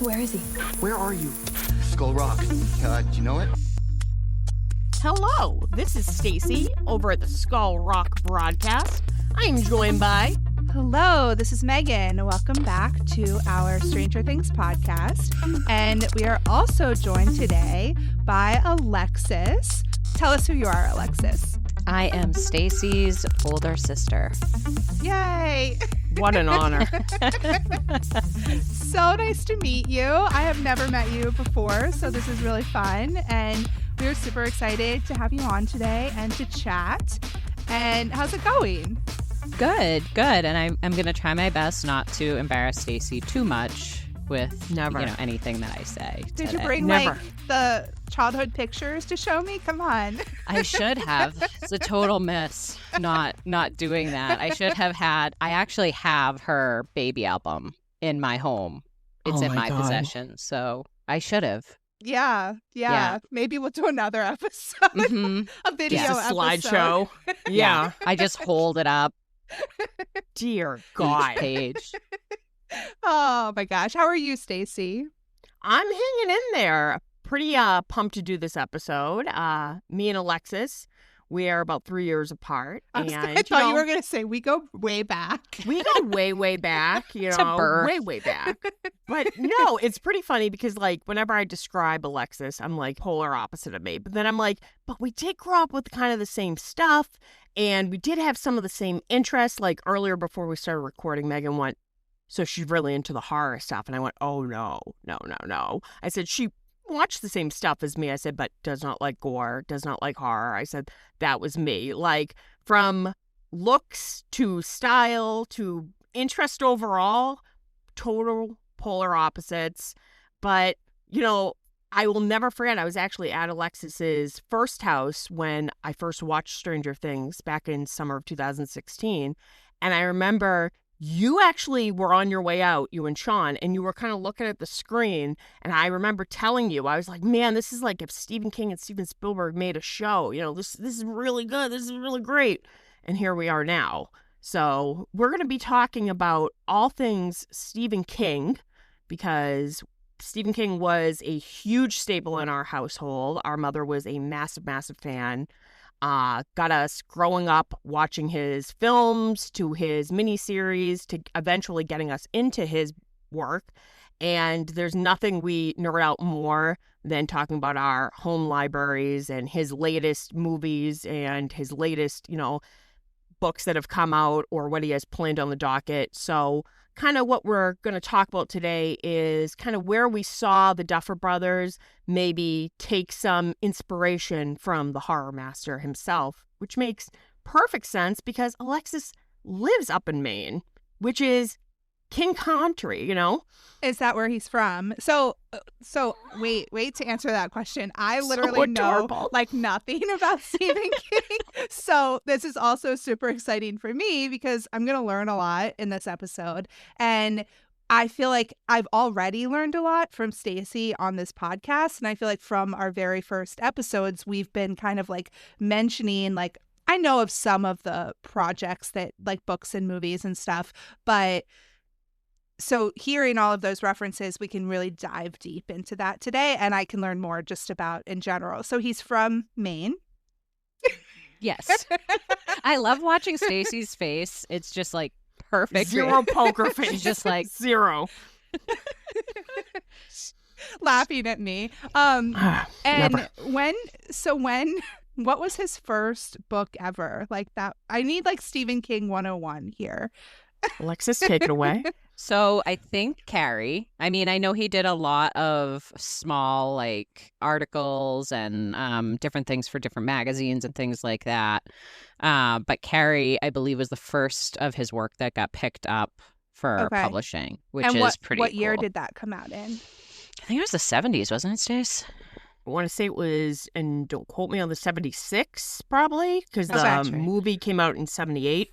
Where is he? Where are you? Skull Rock. Do you know it? Hello, this is Stacy over at the Skull Rock broadcast. I am joined by... Hello, this is Megan. Welcome back to our Stranger Things podcast. And we are also joined today by Alexis. Tell us who you are, Alexis. I am Stacy's older sister. Yay! What an honor. So nice to meet you. I have never met you before, so this is really fun. And we're super excited to have you on today and to chat. And how's it going? Good. And I'm going to try my best not to embarrass Stacy too much with anything that I say Did today. you bring like the childhood pictures to show me? Come on. I should have. It's a total miss not doing that. I actually have her baby album in my home. It's in my possession. So I should have. Yeah. Maybe we'll do another episode. Mm-hmm. A video Just a episode. slideshow. Yeah. I just hold it up. Dear God. Each page. Oh my gosh. How are you, Stacy? I'm hanging in there. Pretty pumped to do this episode. Me and Alexis, we are about 3 years apart. I thought you were going to say we go way back. We go way back, To birth. way back. But no, it's pretty funny because like whenever I describe Alexis, I'm like polar opposite of me. But then I'm like, but we did grow up with kind of the same stuff and we did have some of the same interests. Like earlier before we started recording, Megan went, so she's really into the horror stuff. And I went, oh, no. I said, she watched the same stuff as me. I said, but does not like gore, does not like horror. I said, that was me. Like from looks to style to interest overall, total polar opposites. But, I will never forget, I was actually at Alexis's first house when I first watched Stranger Things back in summer of 2016. And I remember you actually were on your way out, you and Sean, and you were kind of looking at the screen. And I remember telling you, I was like, man, this is like if Stephen King and Steven Spielberg made a show. This is really good. This is really great. And here we are now. So we're going to be talking about all things Stephen King because Stephen King was a huge staple in our household. Our mother was a massive, massive fan. Got us growing up watching his films to his miniseries to eventually getting us into his work. And there's nothing we nerd out more than talking about our home libraries and his latest movies and his latest, books that have come out or what he has planned on the docket. So kind of what we're going to talk about today is kind of where we saw the Duffer Brothers maybe take some inspiration from the horror master himself, which makes perfect sense because Alexis lives up in Maine, which is King Country, Is that where he's from? So wait to answer that question. I literally know like nothing about Stephen King. So this is also super exciting for me because I'm going to learn a lot in this episode. And I feel like I've already learned a lot from Stacy on this podcast. And I feel like from our very first episodes, we've been kind of like mentioning like, I know of some of the projects that like books and movies and stuff, but so hearing all of those references, we can really dive deep into that today, and I can learn more just about in general. So he's from Maine. Yes. I love watching Stacy's face. It's just like perfect. Zero poker face. She's just like zero. Laughing at me. And what was his first book ever? Like that, I need like Stephen King 101 here. Alexis, take it away. So I think Carrie. I mean, I know he did a lot of small like articles and different things for different magazines and things like that. But Carrie, I believe, was the first of his work that got picked up for publishing, which is pretty cool. What year did that come out in? I think it was the 70s, wasn't it, Stace? I want to say it was, and don't quote me on the 76, probably, because the movie came out in 78.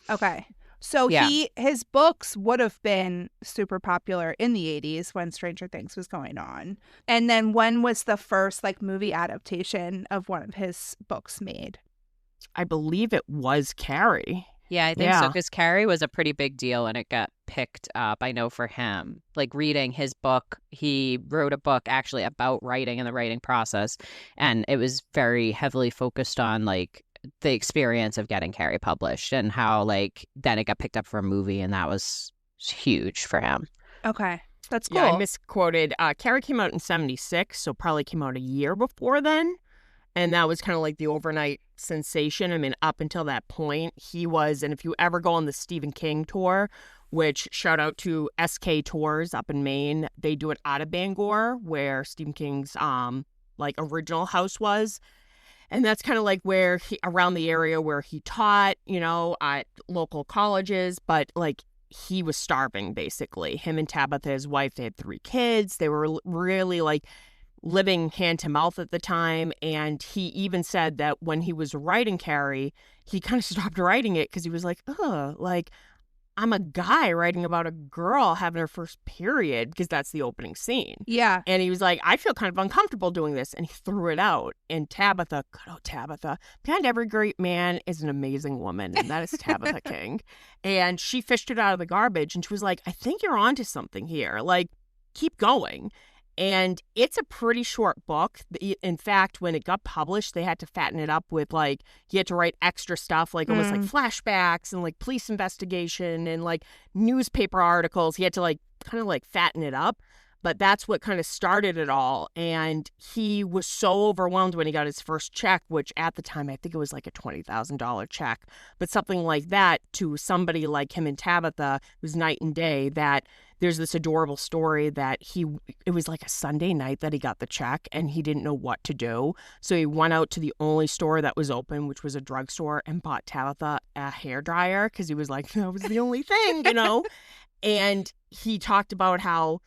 Okay. So his books would have been super popular in the 80s when Stranger Things was going on. And then when was the first like movie adaptation of one of his books made? I believe it was Carrie. Yeah, I think so, Yeah. because Carrie was a pretty big deal and it got picked up, I know, for him. Like reading his book, he wrote a book actually about writing and the writing process, and it was very heavily focused on like the experience of getting Carrie published and how like then it got picked up for a movie, and that was huge for him. Okay. That's cool. Yeah, I misquoted. Carrie came out in 76, so probably came out a year before then. And that was kind of like the overnight sensation. I mean, up until that point, he was, and if you ever go on the Stephen King tour, which shout out to SK Tours up in Maine, they do it out of Bangor, where Stephen King's like original house was. And that's kind of like where he, around the area where he taught, you know, at local colleges, but like he was starving basically. Him and Tabitha, his wife, they had 3 kids. They were really like living hand to mouth at the time. And he even said that when he was writing Carrie, he kind of stopped writing it because he was like, oh, like I'm a guy writing about a girl having her first period, because that's the opening scene. Yeah. And he was like, I feel kind of uncomfortable doing this. And he threw it out. And Tabitha, good old Tabitha, behind every great man is an amazing woman. And that is Tabitha King. And she fished it out of the garbage. And she was like, I think you're onto something here. Like, keep going. And it's a pretty short book. In fact, when it got published, they had to fatten it up with like, you had to write extra stuff, like almost like flashbacks and like police investigation and like newspaper articles. He had to like kind of like fatten it up. But that's what kind of started it all. And he was so overwhelmed when he got his first check, which at the time, I think it was like a $20,000 check. But something like that to somebody like him and Tabitha, it was night and day. That there's this adorable story that it was like a Sunday night that he got the check and he didn't know what to do. So he went out to the only store that was open, which was a drugstore, and bought Tabitha a hairdryer because he was like, that was the only thing, you know? And he talked about how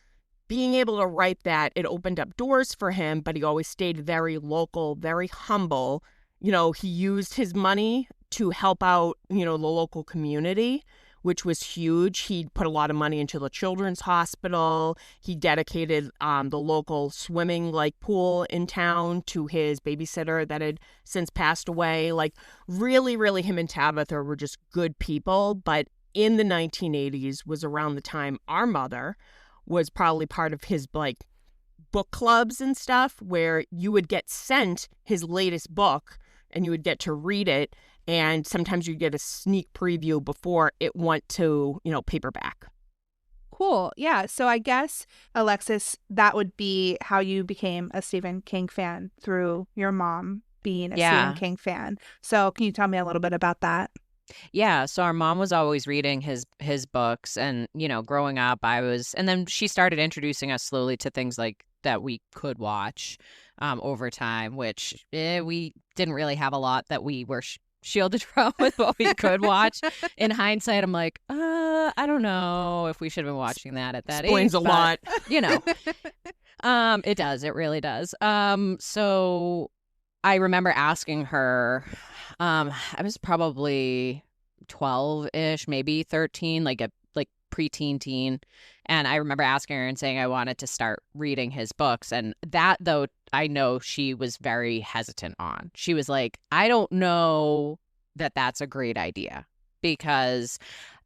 being able to write that, it opened up doors for him, but he always stayed very local, very humble. You know, he used his money to help out, you know, the local community, which was huge. He put a lot of money into the children's hospital. He dedicated the local swimming like pool in town to his babysitter that had since passed away. Like really, really, him and Tabitha were just good people. But in the 1980s was around the time our mother was probably part of his like book clubs and stuff, where you would get sent his latest book and you would get to read it. And sometimes you'd get a sneak preview before it went to, you know, paperback. Cool. Yeah. So I guess, Alexis, that would be how you became a Stephen King fan, through your mom being a Stephen King fan. So can you tell me a little bit about that? Yeah, so our mom was always reading his books, and you know, growing up and then she started introducing us slowly to things like that we could watch over time, which we didn't really have a lot that we were shielded from with what we could watch. In hindsight, I'm like, I don't know if we should have been watching that at that Explains age. a lot. You know. It does. It really does. So I remember asking her, I was probably 12-ish, maybe 13, like a preteen teen. And I remember asking her and saying I wanted to start reading his books. And that, though, I know she was very hesitant on. She was like, I don't know that that's a great idea, because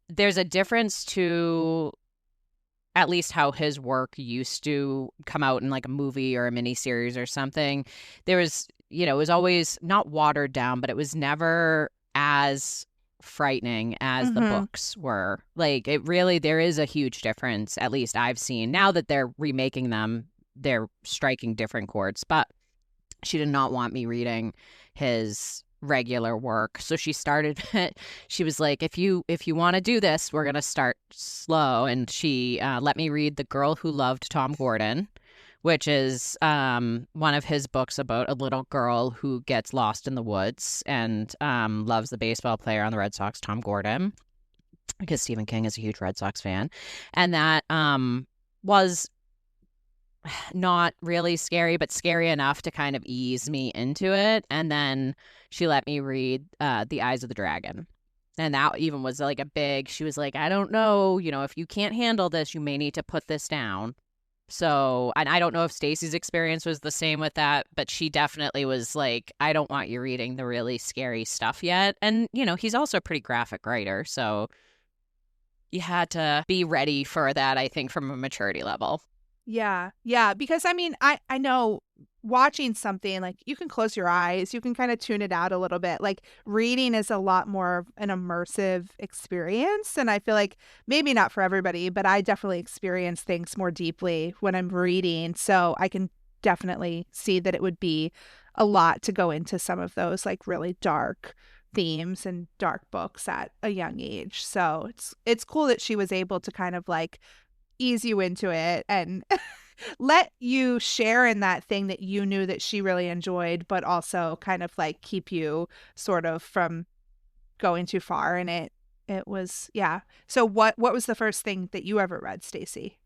there's a difference to at least how his work used to come out in like a movie or a miniseries or something. There was, you know, it was always not watered down, but it was never as frightening as the books were. Like, it really, there is a huge difference, at least I've seen. Now that they're remaking them, they're striking different chords. But she did not want me reading his regular work, so she started she was like, if you want to do this, we're gonna start slow. And she let me read The Girl Who Loved Tom Gordon, which is one of his books about a little girl who gets lost in the woods and loves the baseball player on the Red Sox, Tom Gordon, because Stephen King is a huge Red Sox fan. And that was not really scary, but scary enough to kind of ease me into it. And then she let me read The Eyes of the Dragon. And that even was like she was like, I don't know, you know, if you can't handle this, you may need to put this down. So, and I don't know if Stacey's experience was the same with that, but she definitely was like, I don't want you reading the really scary stuff yet. And, you know, he's also a pretty graphic writer. So you had to be ready for that, I think, from a maturity level. Yeah. Yeah. Because I mean, I know watching something, like, you can close your eyes, you can kind of tune it out a little bit. Like, reading is a lot more of an immersive experience. And I feel like maybe not for everybody, but I definitely experience things more deeply when I'm reading. So I can definitely see that it would be a lot to go into some of those like really dark themes and dark books at a young age. So it's cool that she was able to kind of like ease you into it and let you share in that thing that you knew that she really enjoyed, but also kind of like keep you sort of from going too far. And it was, yeah. So what was the first thing that you ever read, Stacey?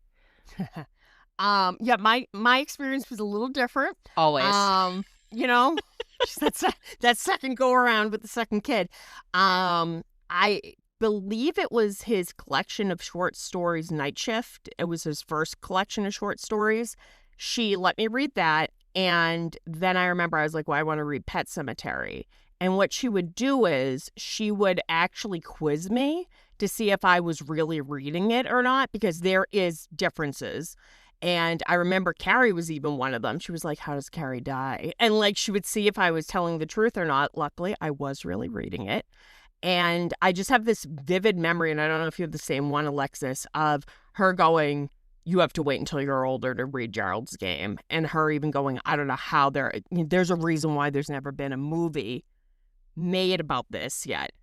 Yeah, my experience was a little different. Always. You know, that second go around with the second kid. I believe it was his collection of short stories, Night Shift. It was his first collection of short stories. She let me read that. And then I remember I was like, well, I want to read Pet Sematary. And what she would do is she would actually quiz me to see if I was really reading it or not, because there is differences. And I remember Carrie was even one of them. She was like, how does Carrie die? And like, she would see if I was telling the truth or not. Luckily, I was really reading it. And I just have this vivid memory, and I don't know if you have the same one, Alexis, of her going, you have to wait until you're older to read Gerald's Game. And her even going, I don't know how there's a reason why there's never been a movie made about this yet.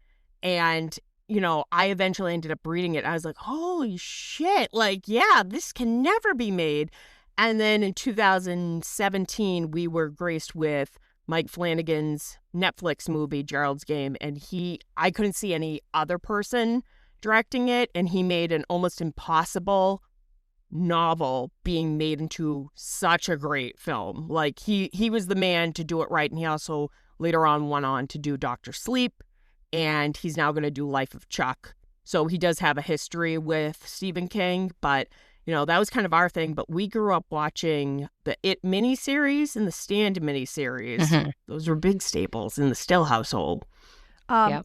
And, you know, I eventually ended up reading it. I was like, holy shit, like, yeah, this can never be made. And then in 2017, we were graced with Mike Flanagan's Netflix movie, Gerald's Game, and I couldn't see any other person directing it, and he made an almost impossible novel being made into such a great film. Like, he was the man to do it right, and he also later on went on to do Dr. Sleep, and he's now going to do Life of Chuck. So he does have a history with Stephen King, but you know, that was kind of our thing, but we grew up watching the It miniseries and the Stand miniseries. Mm-hmm. Those were big staples in the Still household. Yep.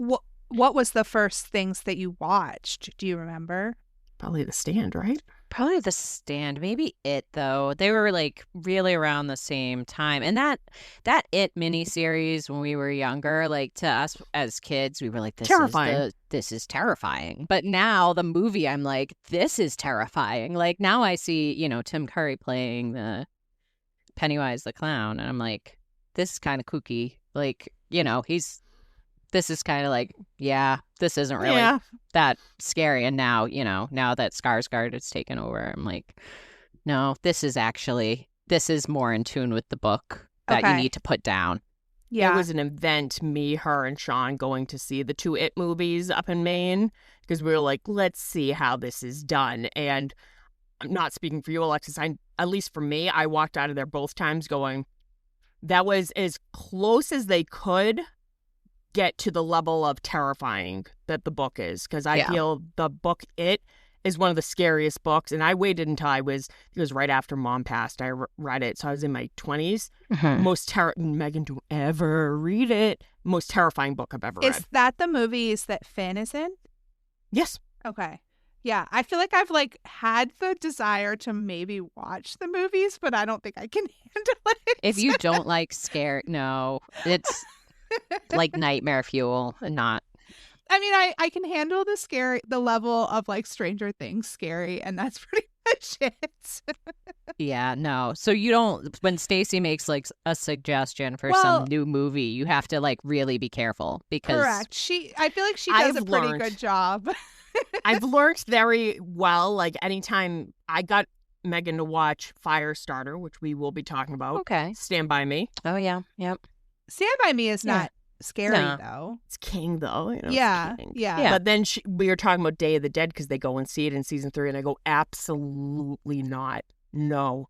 What was the first things that you watched? Do you remember? Probably the Stand, right? Probably The Stand. Maybe It, though. They were like really around the same time. And that It miniseries when we were younger, like to us as kids, we were like, this is terrifying. But now the movie, I'm like, this is terrifying. Like now I see, you know, Tim Curry playing the Pennywise the Clown. And I'm like, this is kind of kooky. Like, you know, this is kind of like, yeah, this isn't really that scary. And now, you know, now that Skarsgård has taken over, I'm like, no, this is more in tune with the book that you need to put down. Yeah. It was an event, me, her, and Sean going to see the 2 It movies up in Maine, because we were like, let's see how this is done. And I'm not speaking for you, Alexis. At least for me, I walked out of there both times going, that was as close as they could get to the level of terrifying that the book is, because I feel the book It is one of the scariest books, and I waited until it was right after Mom passed. I read it, so I was in my 20s. Mm-hmm. Megan, don't ever read it. Most terrifying book I've ever read. Is that the movies that Finn is in? Yes. Okay. Yeah, I feel like I've like had the desire to maybe watch the movies, but I don't think I can handle it. If you don't like scare, no, it's like nightmare fuel and not. I mean, I can handle the level of like Stranger Things scary, and that's pretty much it. Yeah, no. So you don't, when Stacey makes like a suggestion for some new movie, you have to like really be careful because. Correct. I feel like she does a pretty good job. I've learned very well, like anytime I got Megan to watch Firestarter, which we will be talking about. Okay. Stand By Me. Oh, yeah. Yep. Stand By Me is not scary, though. It's King, though. You know, yeah. But then we were talking about Day of the Dead because they go and see it in season 3, and I go, absolutely not. No.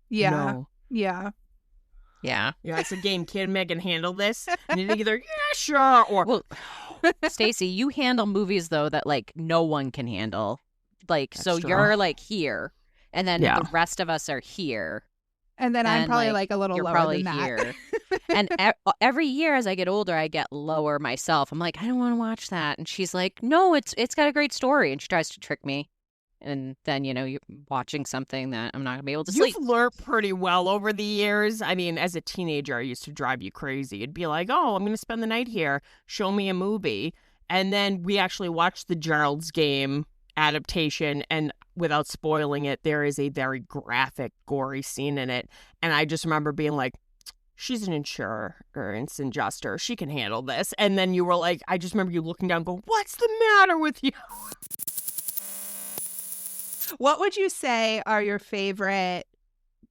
Yeah. No. Yeah. Yeah. Yeah, it's a game. Can Megan handle this? And you either, yeah, sure, or... Well, Stacey, you handle movies, though, that, like, no one can handle. Like, that's so true. You're, like, here. And then Yeah. the rest of us are here. And then I'm And, probably like, like a little you're lower probably than that. here. And every year as I get older, I get lower myself. I'm like, I don't want to watch that. And she's like, no, it's got a great story. And she tries to trick me. And then, you're watching something that I'm not going to be able to sleep. You've learned pretty well over the years. I mean, as a teenager, I used to drive you crazy. It'd be like, oh, I'm going to spend the night here. Show me a movie. And then we actually watched the Gerald's Game adaptation. And without spoiling it, there is a very graphic, gory scene in it. And I just remember being like, she's an insurer or an adjuster. She can handle this. And then you were like, I just remember you looking down going, what's the matter with you? What would you say are your favorite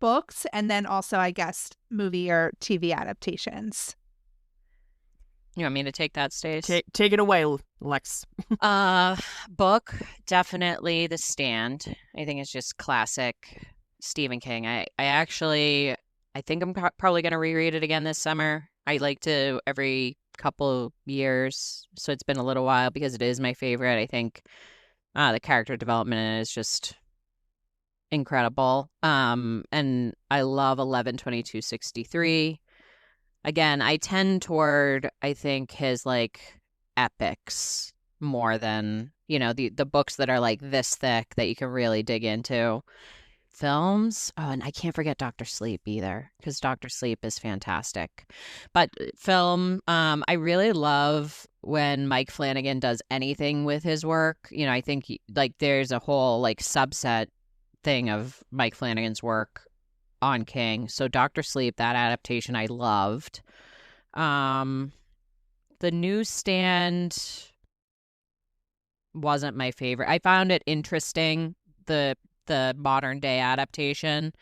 books and then also, I guess, movie or TV adaptations? You want me to take that, Stace? Take it away, Lex. Book, definitely The Stand. I think it's just classic Stephen King. I think I'm probably going to reread it again this summer. I like to every couple years, so it's been a little while because it is my favorite. I think the character development is just incredible. And I love 11/22/63. Again, I tend toward, I think, his like epics more than, the books that are like this thick that you can really dig into. Films. Oh, and I can't forget Dr. Sleep either, because Dr. Sleep is fantastic. But film, I really love when Mike Flanagan does anything with his work. I think like there's a whole like subset thing of Mike Flanagan's work on King. So Dr. Sleep, that adaptation I loved. The Newsstand wasn't my favorite. I found it interesting, the modern day adaptation.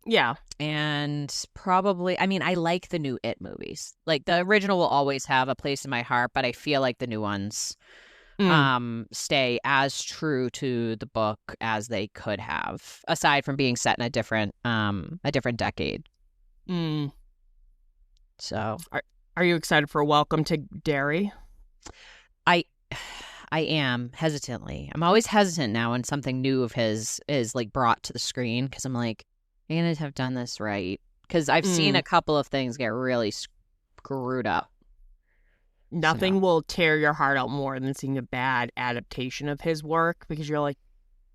Yeah. And probably, I mean, I like the new It movies. Like the original will always have a place in my heart, but I feel like the new ones stay as true to the book as they could have, aside from being set in a different decade. So are you excited for Welcome to Derry? I am hesitantly. I'm always hesitant now when something new of his is like brought to the screen, because I'm like, I'm gonna have done this right, because I've seen a couple of things get really screwed up. Nothing will tear your heart out more than seeing a bad adaptation of his work, because you're like,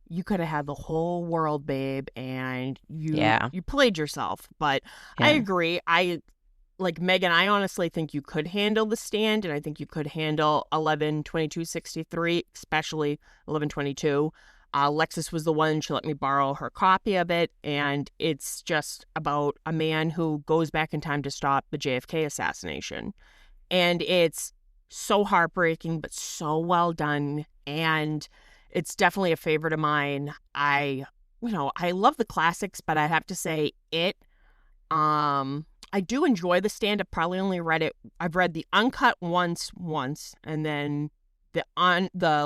you could have had the whole world, babe, and you played yourself. But I agree. Like Megan, I honestly think you could handle The Stand, and I think you could handle 11/22/63, especially 11/22. Lexus was the one, she let me borrow her copy of it, and it's just about a man who goes back in time to stop the JFK assassination. And it's so heartbreaking, but so well done, and it's definitely a favorite of mine. I love the classics, but I have to say I do enjoy The Stand. I've probably only read it. I've read the uncut once, and then the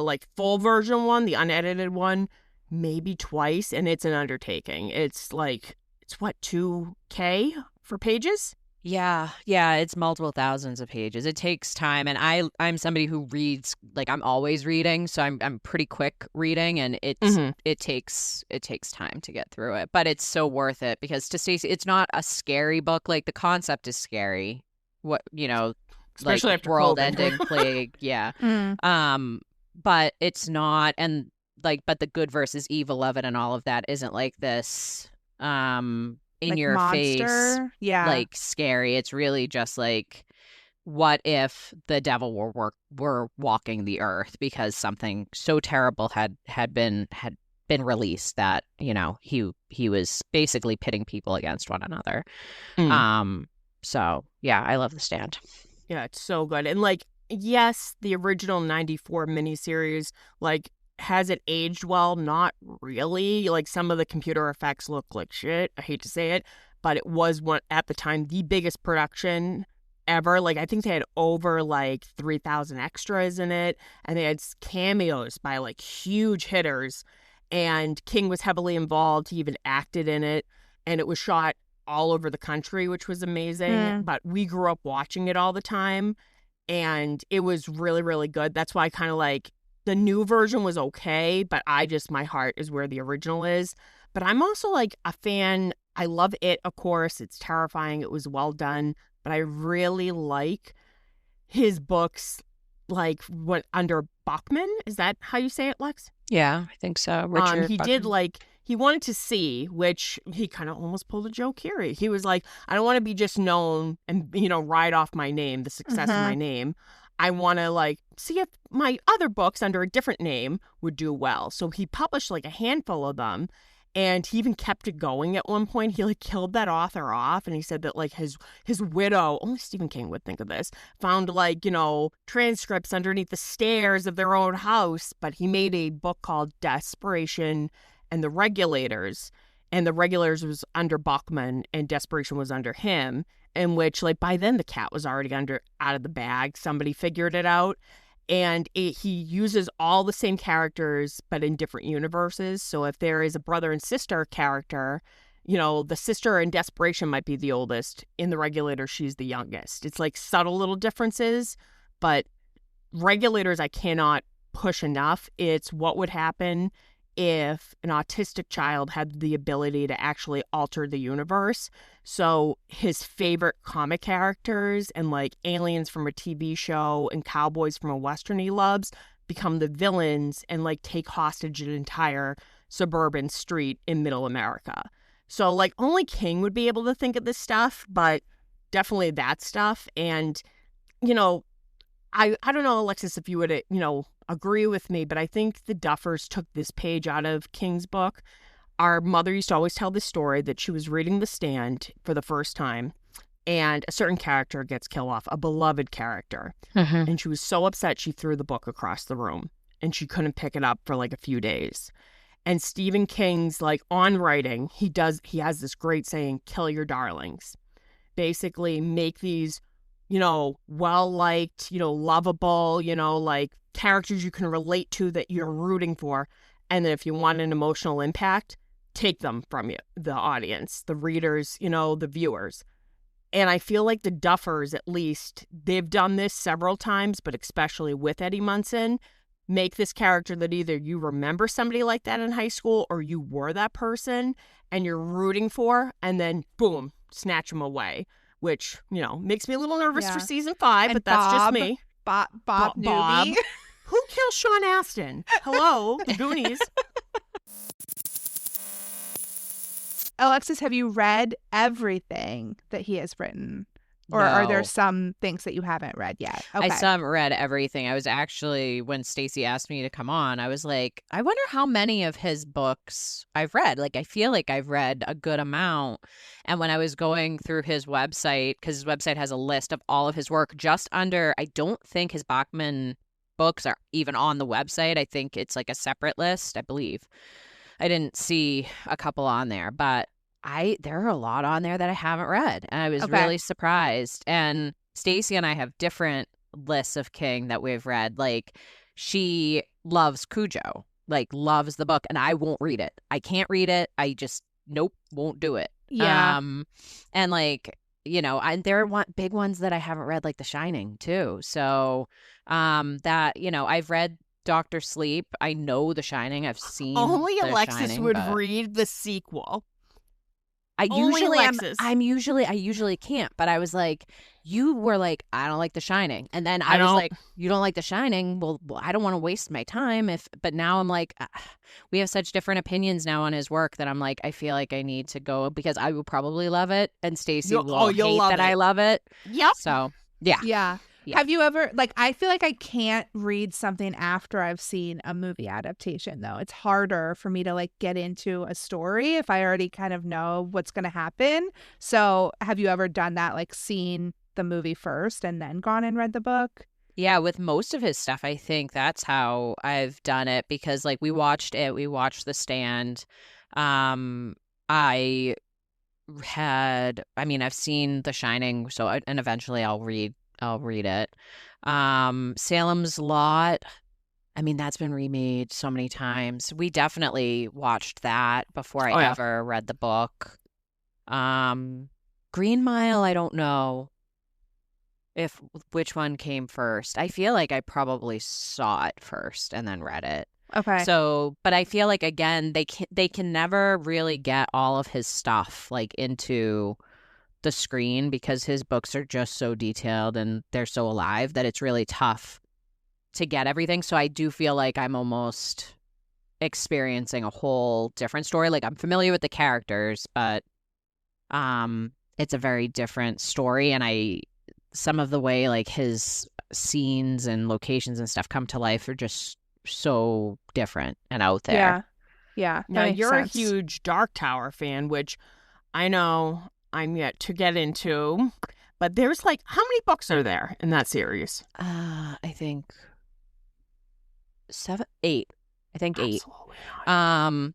like full version one, the unedited one, maybe twice, and it's an undertaking. It's like, it's what, 2K for pages? Yeah, it's multiple thousands of pages. It takes time, and I'm somebody who reads, like, I'm always reading, so I'm pretty quick reading, and it takes time to get through it, but it's so worth it, because to Stacey, it's not a scary book. Like, the concept is scary. What, Especially like after world-ending plague, yeah. But it's not, and like, but the good versus evil of it and all of that isn't like this in like your monster face, like scary. It's really just like, what if the devil were walking the earth because something so terrible had been released that he was basically pitting people against one another. So yeah, I love The Stand. Yeah, it's so good. And like, yes, the original 94 miniseries, like, has it aged well? Not really. Like, some of the computer effects look like shit. I hate to say it, but it was at the time the biggest production ever. Like, I think they had over like 3,000 extras in it, and they had cameos by like huge hitters. And King was heavily involved. He even acted in it, and it was shot all over the country, which was amazing. But we grew up watching it all the time, and it was really, really good. That's why I kind of like, the new version was okay, but my heart is where the original is. But I'm also like a fan. I love it, of course. It's terrifying. It was well done. But I really like his books, like what under Bachman. Is that how you say it, Lex? Yeah, I think so. Richard He did Buckman. like he wanted to see, which he kind of almost pulled a Joe Keery. He was like, I don't want to be just known and ride off my name, the success of my name. I want to like see if my other books under a different name would do well. So he published like a handful of them. And he even kept it going at one point. He like killed that author off, and he said that like his widow, only Stephen King would think of this, found like transcripts underneath the stairs of their own house. But he made a book called Desperation and the Regulators, and the Regulators was under Bachman, and Desperation was under him. In which like by then the cat was already out of the bag. Somebody figured it out. And he uses all the same characters, but in different universes. So if there is a brother and sister character, the sister in Desperation might be the oldest. In The Regulator, she's the youngest. It's like subtle little differences, but Regulators I cannot push enough. It's what would happen if an autistic child had the ability to actually alter the universe. So his favorite comic characters and like aliens from a TV show and cowboys from a Western he loves become the villains and like take hostage an entire suburban street in middle America. So like only King would be able to think of this stuff, but definitely that stuff. And, I don't know, Alexis, if you would, agree with me, but I think the Duffers took this page out of King's book. Our mother used to always tell this story that she was reading The Stand for the first time, and a certain character gets killed off, a beloved character. Mhm. And she was so upset she threw the book across the room, and she couldn't pick it up for like a few days. And Stephen King's like on writing, he has this great saying, kill your darlings. Basically make these, well-liked, lovable, like characters you can relate to that you're rooting for. And then if you want an emotional impact, take them from you, the audience, the readers, the viewers. And I feel like the Duffers, at least, they've done this several times, but especially with Eddie Munson, make this character that either you remember somebody like that in high school or you were that person and you're rooting for, and then boom, snatch them away, which, makes me a little nervous for season 5, And but that's just me. Bob Bob. Newby. Who killed Sean Astin? Hello, the Goonies. Alexis, have you read everything that he has written? Or are there No. some things that you haven't read yet? Okay. I still haven't read everything. I was actually, when Stacey asked me to come on, I was like, I wonder how many of his books I've read. Like, I feel like I've read a good amount. And when I was going through his website, because his website has a list of all of his work just under, I don't think his Bachman books are even on the website. I think it's like a separate list, I believe. I didn't see a couple on there, but there are a lot on there that I haven't read, and I was Okay. really surprised. And Stacey and I have different lists of King that we've read. Like, she loves Cujo, like loves the book, and I won't read it. I can't read it. I just won't do it. Yeah. And like, there are big ones that I haven't read, like The Shining too. So that I've read Doctor Sleep. I know The Shining. I've seen Only The Alexis Shining, would but read the sequel. I Only Alexis. I usually can't, but I was like, you were like, I don't like The Shining, and then I I was don't. like, you don't like The Shining? Well, I don't want to waste my time but now I'm like, we have such different opinions now on his work that I'm like, I feel like I need to go because I will probably love it, and Stacey will you'll hate love that it. I love it. Yep. So yeah. Yeah. Yeah. Have you ever, like, I feel like I can't read something after I've seen a movie adaptation, though. It's harder for me to, like, get into a story if I already kind of know what's going to happen. So have you ever done that, like, seen the movie first and then gone and read the book? Yeah, with most of his stuff, I think that's how I've done it because, like, we watched The Stand. I've seen The Shining, and eventually I'll read it. Salem's Lot, that's been remade so many times. We definitely watched that before I ever read the book. Green Mile, I don't know which one came first. I feel like I probably saw it first and then read it. Okay. So, but I feel like again, they can never really get all of his stuff like into the screen because his books are just so detailed and they're so alive that it's really tough to get everything. So I do feel like I'm almost experiencing a whole different story. Like I'm familiar with the characters, but it's a very different story, and some of the way like his scenes and locations and stuff come to life are just so different and out there. Yeah. Yeah. Now, that makes you're sense. a huge Dark Tower fan, which I know I'm yet to get into, but there's like, how many books are there in that series? I think 7, 8. I think 8. Absolutely not.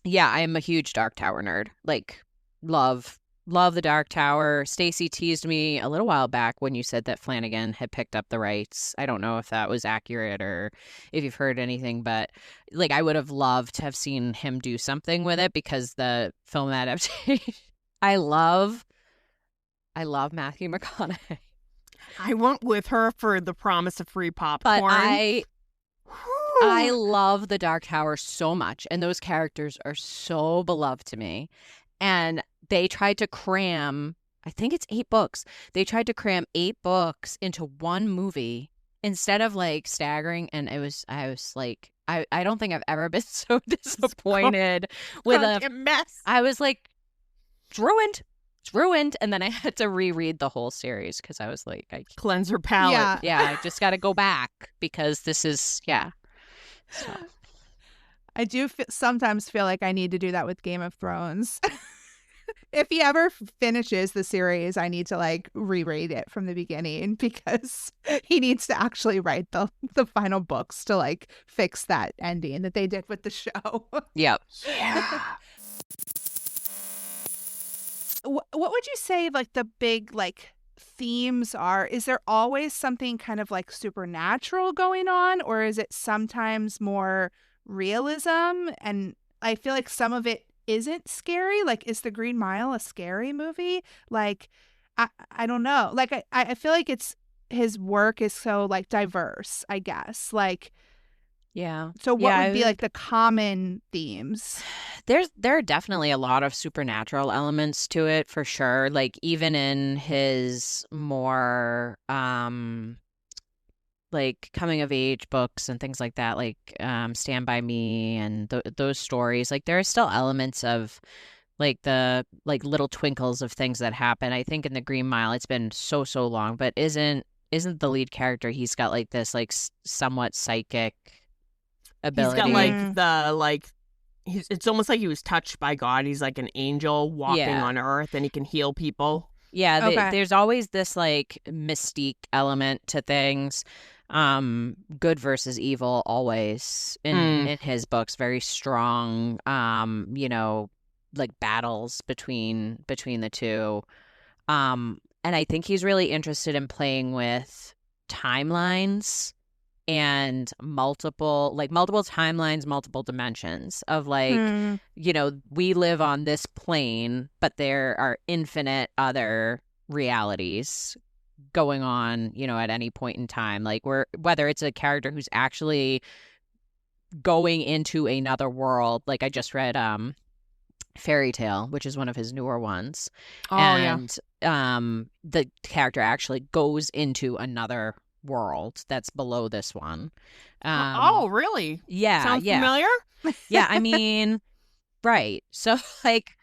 Yeah, I'm a huge Dark Tower nerd. Like, love the Dark Tower. Stacy teased me a little while back when you said that Flanagan had picked up the rights. I don't know if that was accurate or if you've heard anything, but like I would have loved to have seen him do something with it because the film adaptation. I love Matthew McConaughey. I went with her for the promise of free popcorn. But I love the Dark Tower so much, and those characters are so beloved to me. And they tried to cram, I think it's 8 books. They tried to cram 8 books into one movie instead of like staggering. And I was like, I don't think I've ever been so disappointed with a mess. I was like, it's ruined. And then I had to reread the whole series because I was like, Cleanser palette. yeah, I just got to go back because this is, yeah. So. I do sometimes feel like I need to do that with Game of Thrones. If he ever finishes the series, I need to like reread it from the beginning because he needs to actually write the final books to like fix that ending that they did with the show. Yep. Yeah. What would you say like the big like themes are? Is there always something kind of like supernatural going on, or is it sometimes more realism? And I feel like some of it isn't scary. Like, is The Green Mile a scary movie? Like, I don't know. Like, I feel like his work is so like diverse, I guess. Like, yeah. So what would be like the common themes? There are definitely a lot of supernatural elements to it for sure. Like even in his more like coming of age books and things like that, like Stand By Me and those stories, like there are still elements of like the like little twinkles of things that happen. I think in The Green Mile, it's been so long, but isn't the lead character, he's got like this like somewhat psychic ability. He's got like it's almost like he was touched by God. He's like an angel walking on earth and he can heal people. Yeah, Okay. There's always this like mystique element to things. Good versus evil always in his books, very strong you know, like battles between the two. And I think he's really interested in playing with timelines and multiple timelines, multiple dimensions of like, you know, we live on this plane, but there are infinite other realities going on, you know, at any point in time. Like whether it's a character who's actually going into another world. Like I just read Fairy Tale, which is one of his newer ones. The character actually goes into another world that's below this one. Oh, really? Yeah. Sounds familiar? Yeah, I mean, right. So like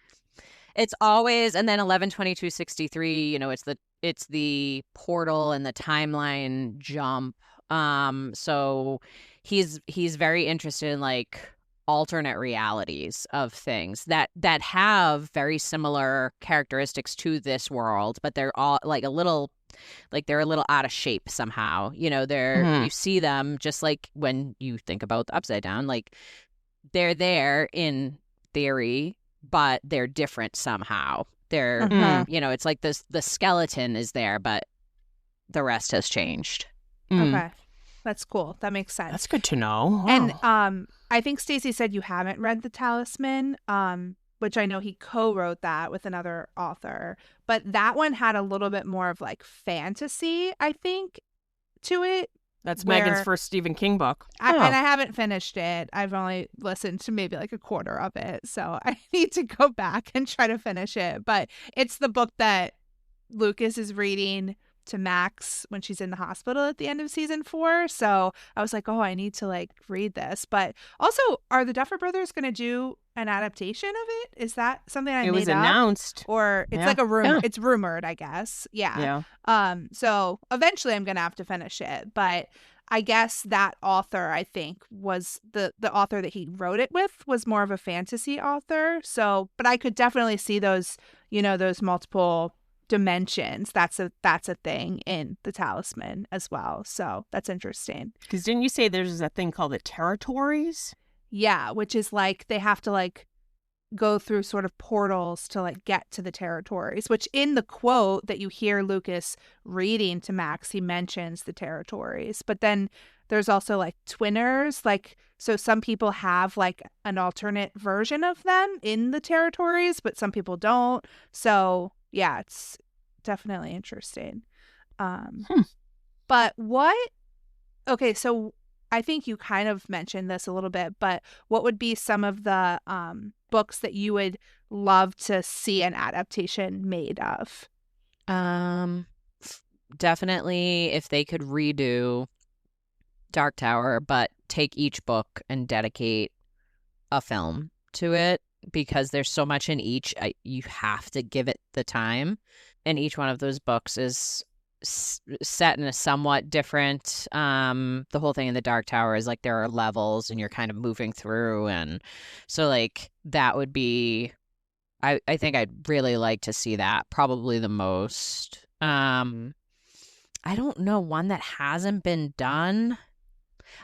it's always, and then 11/22/63, you know, it's the portal and the timeline jump. So he's very interested in like alternate realities of things that have very similar characteristics to this world, but they're all like they're a little out of shape somehow. You know, you see them just like when you think about the Upside Down, like they're there in theory, but they're different somehow. They're, you know, it's like the skeleton is there, but the rest has changed. Okay. That's cool. That makes sense. That's good to know. Wow. And I think Stacey said you haven't read The Talisman, which I know he co-wrote that with another author. But that one had a little bit more of like fantasy, I think, to it. That's where- Megan's first Stephen King book. And I haven't finished it. I've only listened to maybe like a quarter of it. So I need to go back and try to finish it. But it's the book that Lucas is reading to Max when she's in the hospital at the end of season 4. So I was like, oh, I need to like read this. But also, are the Duffer Brothers going to do an adaptation of it? Is that something I It was made up? announced. Or it's Yeah. like a rumor. Yeah. It's rumored, I guess. Yeah. So eventually I'm gonna have to finish it. But I guess that author, I think, was the author that he wrote it with was more of a fantasy author. So, but I could definitely see those, those multiple dimensions. That's a thing in the Talisman as well. So that's interesting. Because didn't you say there's a thing called the territories? Yeah, which is like they have to like go through sort of portals to like get to the territories, which in the quote that you hear Lucas reading to Max, he mentions the territories. But then there's also like twinners, like so some people have like an alternate version of them in the territories, but some people don't. So yeah, it's definitely interesting. But okay, so I think you kind of mentioned this a little bit, but what would be some of the books that you would love to see an adaptation made of? Definitely if they could redo Dark Tower, but take each book and dedicate a film to it, because there's so much in each. You have to give it the time. And each one of those books is set in a somewhat different the whole thing in the Dark Tower is like there are levels and you're kind of moving through, and so like that would be I think I'd really like to see that probably the most. I don't know one that hasn't been done.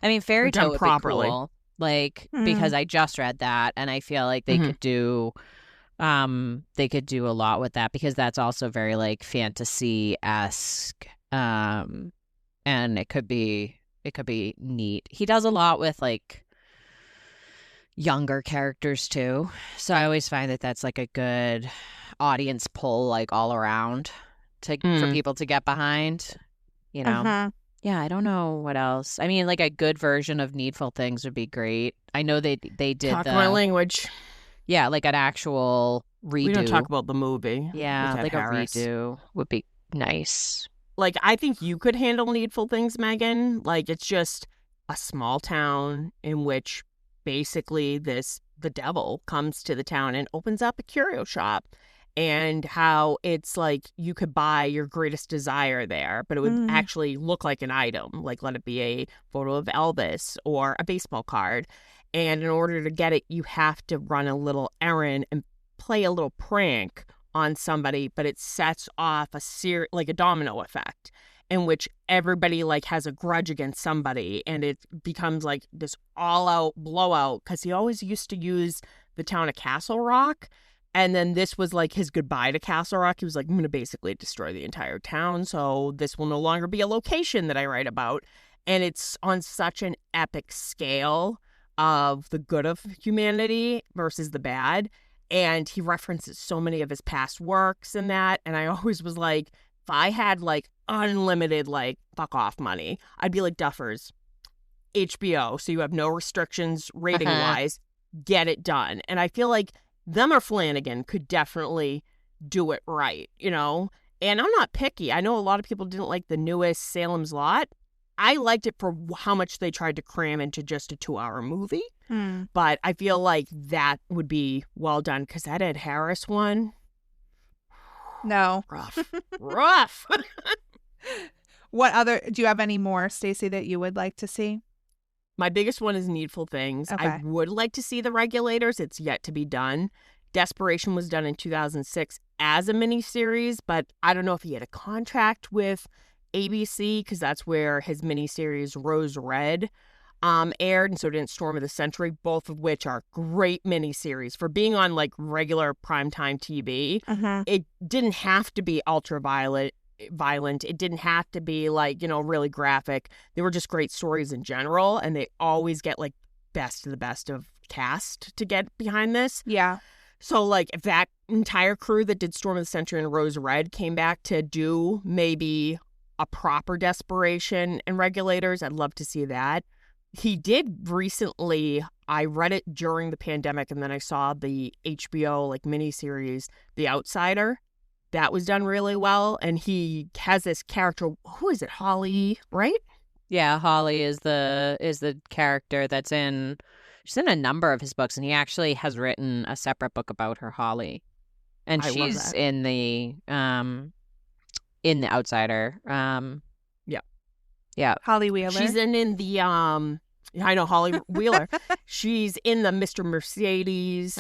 I mean, Fairy done Tale would properly. be cool, like because I just read that and I feel like they could do a lot with that, because that's also very like fantasy-esque, and it could be neat. He does a lot with like younger characters too, so I always find that that's like a good audience pull, like all around for people to get behind, Yeah, I don't know what else. I mean, like a good version of Needful Things would be great. I know they did Talk my language. Yeah, like an actual redo. We don't talk about the movie. Yeah, with Ed like Harris. a redo would be nice. Like, I think you could handle Needful Things, Megan. Like, it's just a small town in which basically the devil comes to the town and opens up a curio shop. And how it's like you could buy your greatest desire there, but it would actually look like an item. Like, let it be a photo of Elvis or a baseball card. And in order to get it, you have to run a little errand and play a little prank on somebody, but it sets off like a domino effect in which everybody like has a grudge against somebody, and it becomes like this all-out blowout, because he always used to use the town of Castle Rock. And then this was like his goodbye to Castle Rock. He was like, I'm going to basically destroy the entire town, so this will no longer be a location that I write about. And it's on such an epic scale of the good of humanity versus the bad. And he references so many of his past works and that. And I always was like, if I had like unlimited like fuck off money, I'd be like, Duffers, HBO, so you have no restrictions rating wise, get it done. And I feel like them or Flanagan could definitely do it right, And I'm not picky. I know a lot of people didn't like the newest Salem's Lot. I liked it for how much they tried to cram into just a 2-hour movie. But I feel like that would be well done, because that Ed Harris one, No. rough. What other, do you have any more, Stacey, that you would like to see? My biggest one is Needful Things. Okay. I would like to see The Regulators. It's yet to be done. Desperation was done in 2006 as a miniseries, but I don't know if he had a contract with ABC, because that's where his miniseries Rose Red aired, and so didn't Storm of the Century, both of which are great miniseries for being on like regular primetime TV. It didn't have to be violent. It didn't have to be like, really graphic. They were just great stories in general, and they always get like best of the best of cast to get behind this. Yeah. So like if that entire crew that did Storm of the Century and Rose Red came back to do maybe a proper desperation in Regulators. I'd love to see that. He did recently, I read it during the pandemic, and then I saw the HBO like miniseries, The Outsider. That was done really well. And he has this character, who is it, Holly, right? Yeah, Holly is the character that's in. She's in a number of his books, and he actually has written a separate book about her, Holly, and I love she's that. in the Outsider. Yeah. Holly Wheeler. She's in the I know Holly Wheeler. She's in the Mr. Mercedes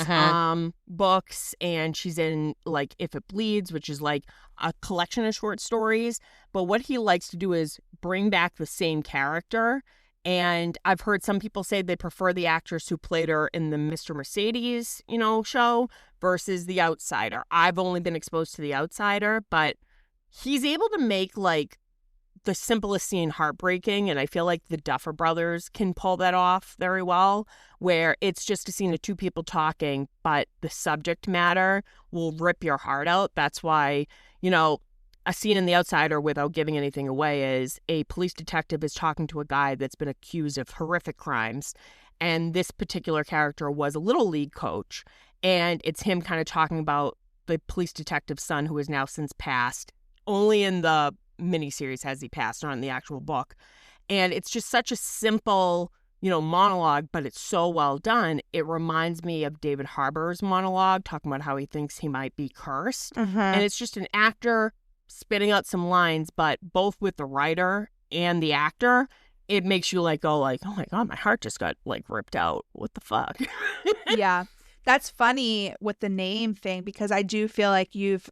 books, and she's in like If It Bleeds, which is like a collection of short stories. But what he likes to do is bring back the same character. And I've heard some people say they prefer the actress who played her in the Mr. Mercedes, show versus The Outsider. I've only been exposed to The Outsider, but he's able to make like the simplest scene heartbreaking, and I feel like the Duffer Brothers can pull that off very well, where it's just a scene of two people talking, but the subject matter will rip your heart out. That's why, a scene in The Outsider, without giving anything away, is a police detective is talking to a guy that's been accused of horrific crimes, and this particular character was a little league coach, and it's him kind of talking about the police detective's son, who has now since passed. Only in the miniseries has he passed, not in the actual book. And it's just such a simple, monologue, but it's so well done. It reminds me of David Harbour's monologue, talking about how he thinks he might be cursed. And it's just an actor spitting out some lines, but both with the writer and the actor, it makes you go oh my God, my heart just got ripped out. What the fuck? Yeah. That's funny with the name thing, because I do feel like you've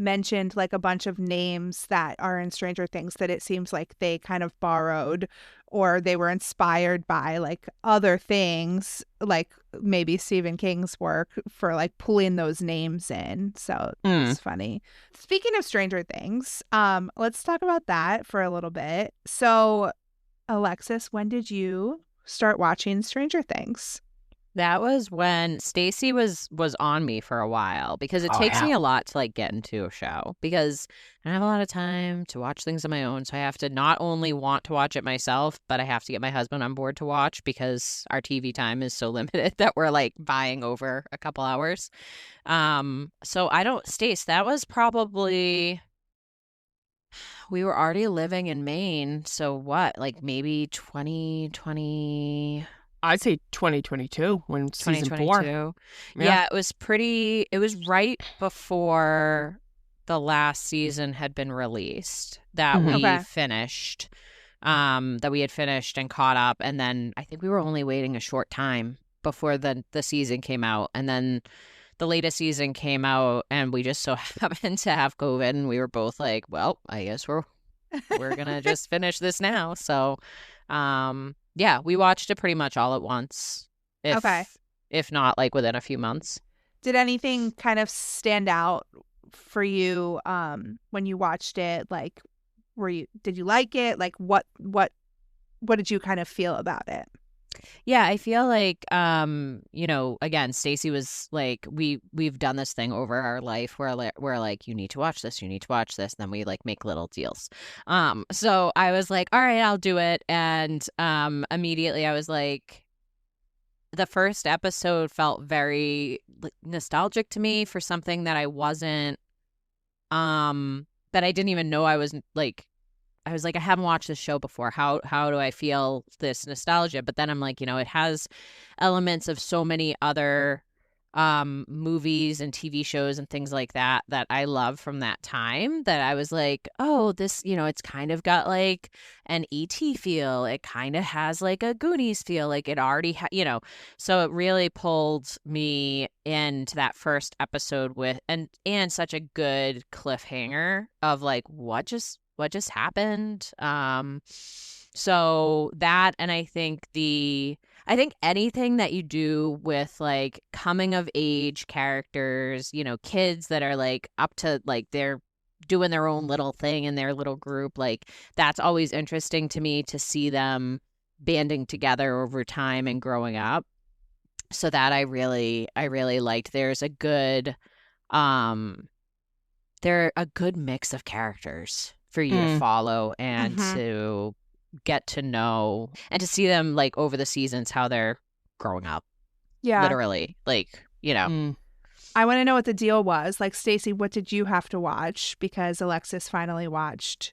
mentioned like a bunch of names that are in Stranger Things that it seems like they kind of borrowed or they were inspired by like other things, like maybe Stephen King's work, for like pulling those names in. So it's funny. Speaking of Stranger Things, let's talk about that for a little bit. So Alexis, when did you start watching Stranger Things? That was when Stacy was on me for a while, because it takes me a lot to like get into a show, because I don't have a lot of time to watch things on my own. So I have to not only want to watch it myself, but I have to get my husband on board to watch, because our TV time is so limited that we're like buying over a couple hours. So Stace, that was probably, we were already living in Maine. So what, like maybe 2020. I'd say 2022 when season 4. Yeah, it was right before the last season had been released that we finished, that we had finished and caught up. And then I think we were only waiting a short time before the season came out. And then the latest season came out, and we just so happened to have COVID, and we were both like, well, I guess we're going to just finish this now. So, yeah, we watched it pretty much all at once. If not like within a few months. Did anything kind of stand out for you when you watched it? Like, did you like it? Like, what did you kind of feel about it? Yeah, I feel like, again, Stacy was like, we've done this thing over our life where we're like, you need to watch this, and then we like make little deals. So I was like, all right, I'll do it. And immediately I was like, the first episode felt very nostalgic to me for something that I wasn't, that I didn't even know I was like. I was like, I haven't watched this show before. How do I feel this nostalgia? But then I'm like, it has elements of so many other movies and TV shows and things like that I love from that time, that I was like, oh, this, it's kind of got like an E.T. feel. It kind of has like a Goonies feel. Like it already, so it really pulled me into that first episode with, and such a good cliffhanger of like, what just happened. So that, and I think anything that you do with like coming of age characters, kids that are like up to like they're doing their own little thing in their little group, like that's always interesting to me to see them banding together over time and growing up. So that I really liked. There's a good they're a good mix of characters for you to Mm. follow and Mhm. to get to know and to see them like over the seasons how they're growing up, Yeah. literally, like, you know. Mm. I want to know what the deal was. Like, Stacey, what did you have to watch? Because Alexis finally watched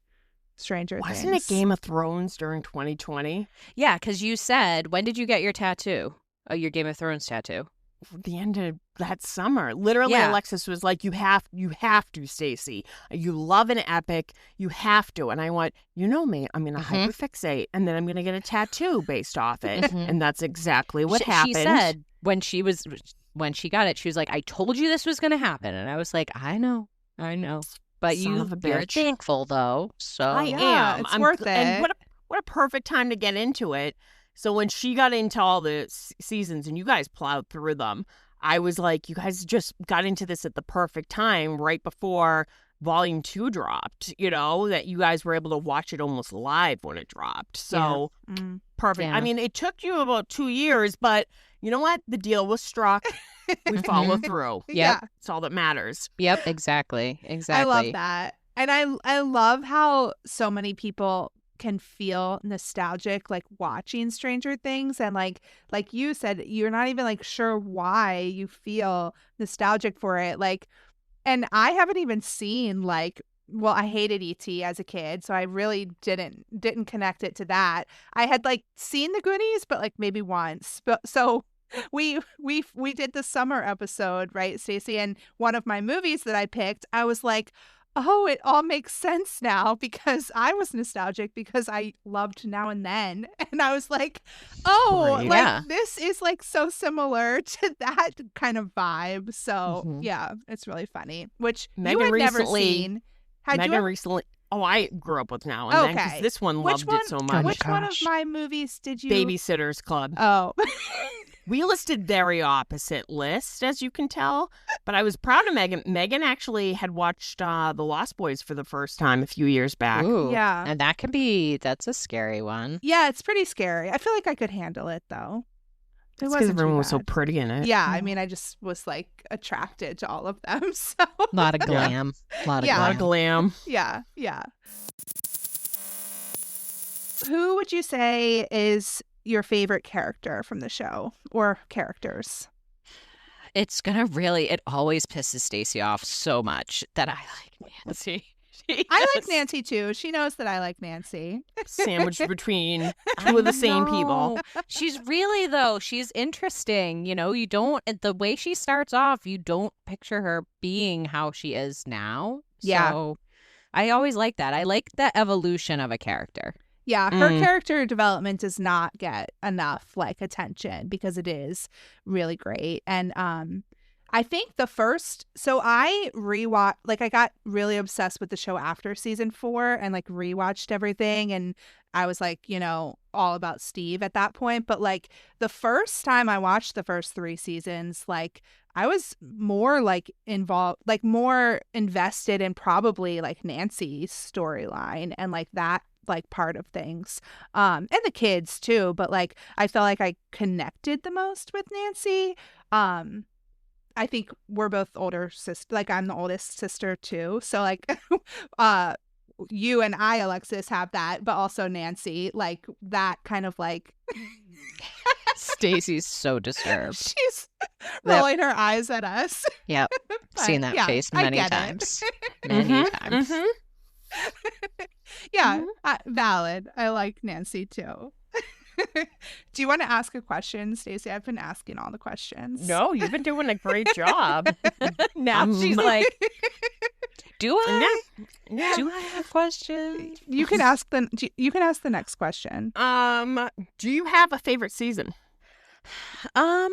Stranger Wasn't Things. it Game of Thrones during 2020? Yeah, because you said, when did you get your tattoo? Oh, your Game of Thrones tattoo. The end of that summer. Literally, Yeah. Alexis was like, you have to, Stacey. You love an epic. You have to. And I went, you know me, I'm going to Mhm. hyperfixate and then I'm going to get a tattoo based off it. Mhm. And that's exactly what She happened. said when she got it, she was like, I told you this was going to happen. And I was like, I know. But Son of a you're bitch. thankful, though. So I Yeah, am. it's worth And it. what a perfect time to get into it. So when she got into all the seasons and you guys plowed through them, I was like, you guys just got into this at the perfect time, right before Volume 2 dropped, that you guys were able to watch it almost live when it dropped. So Mm. perfect. Yeah. I mean, it took you about 2 years, but you know what? The deal was struck. We follow through. Yeah. It's all that matters. Yep, exactly. I love that. And I love how so many people can feel nostalgic like watching Stranger Things, and like you said, you're not even like sure why you feel nostalgic for it. Like, and I haven't even seen like, well, I hated ET as a kid, so I really didn't connect it to that. I had like seen the Goonies, but like maybe once. But so we did the summer episode, right, Stacey? And one of my movies that I picked, I was like, oh, it all makes sense now, because I was nostalgic because I loved Now and Then. And I was like, oh, Great. like Yeah. this is like so similar to that kind of vibe. So Mhm. yeah, it's really funny. Which Megan you had never recently- seen. Had Megan you ever, recently. Oh, I grew up with Now and Then because Okay. this one Which loved it so one- much. which one of gosh. my movies did you Babysitters Club. Oh. We listed very opposite lists, as you can tell, but I was proud of Megan. Megan actually had watched The Lost Boys for the first time a few years back. Ooh. Yeah. And that's a scary one. Yeah, it's pretty scary. I feel like I could handle it though. It It's because wasn't too everyone was so bad. pretty in it. Yeah, I mean, I just was like attracted to all of them. So A lot of glam. A lot of Yeah. A lot of glam. glam. yeah. Who would you say is your favorite character from the show, or characters? It's gonna really, it always pisses Stacey off so much that I like Nancy. I like Nancy too. She knows that I like Nancy. Sandwiched between two of the same people. She's really, though, she's interesting. You don't, the way she starts off, you don't picture her being how she is now. Yeah. So I always like that. I like the evolution of a character. Yeah, her Mm. character development does not get enough like attention because it is really great. And I think so I rewatched, like I got really obsessed with the show after season 4 and like rewatched everything, and I was like, all about Steve at that point. But like the first time I watched the first 3 seasons, like I was more like involved, like more invested in probably like Nancy's storyline and like that like part of things, and the kids too, but like I felt like I connected the most with Nancy. I think we're both older sister, like I'm the oldest sister too, so like you and I, Alexis, have that, but also Nancy, like that kind of like Stacey's so disturbed. she's rolling her eyes at us. Yep. But, Seen that yeah, face I many get it. times. Many times. Mhm. Yeah, valid. I like Nancy too. Do you want to ask a question, Stacey? I've been asking all the questions. No, you've been doing a great job. Now She's like, do I? Yeah. Do I have questions? You can ask the next question. Do you have a favorite season? I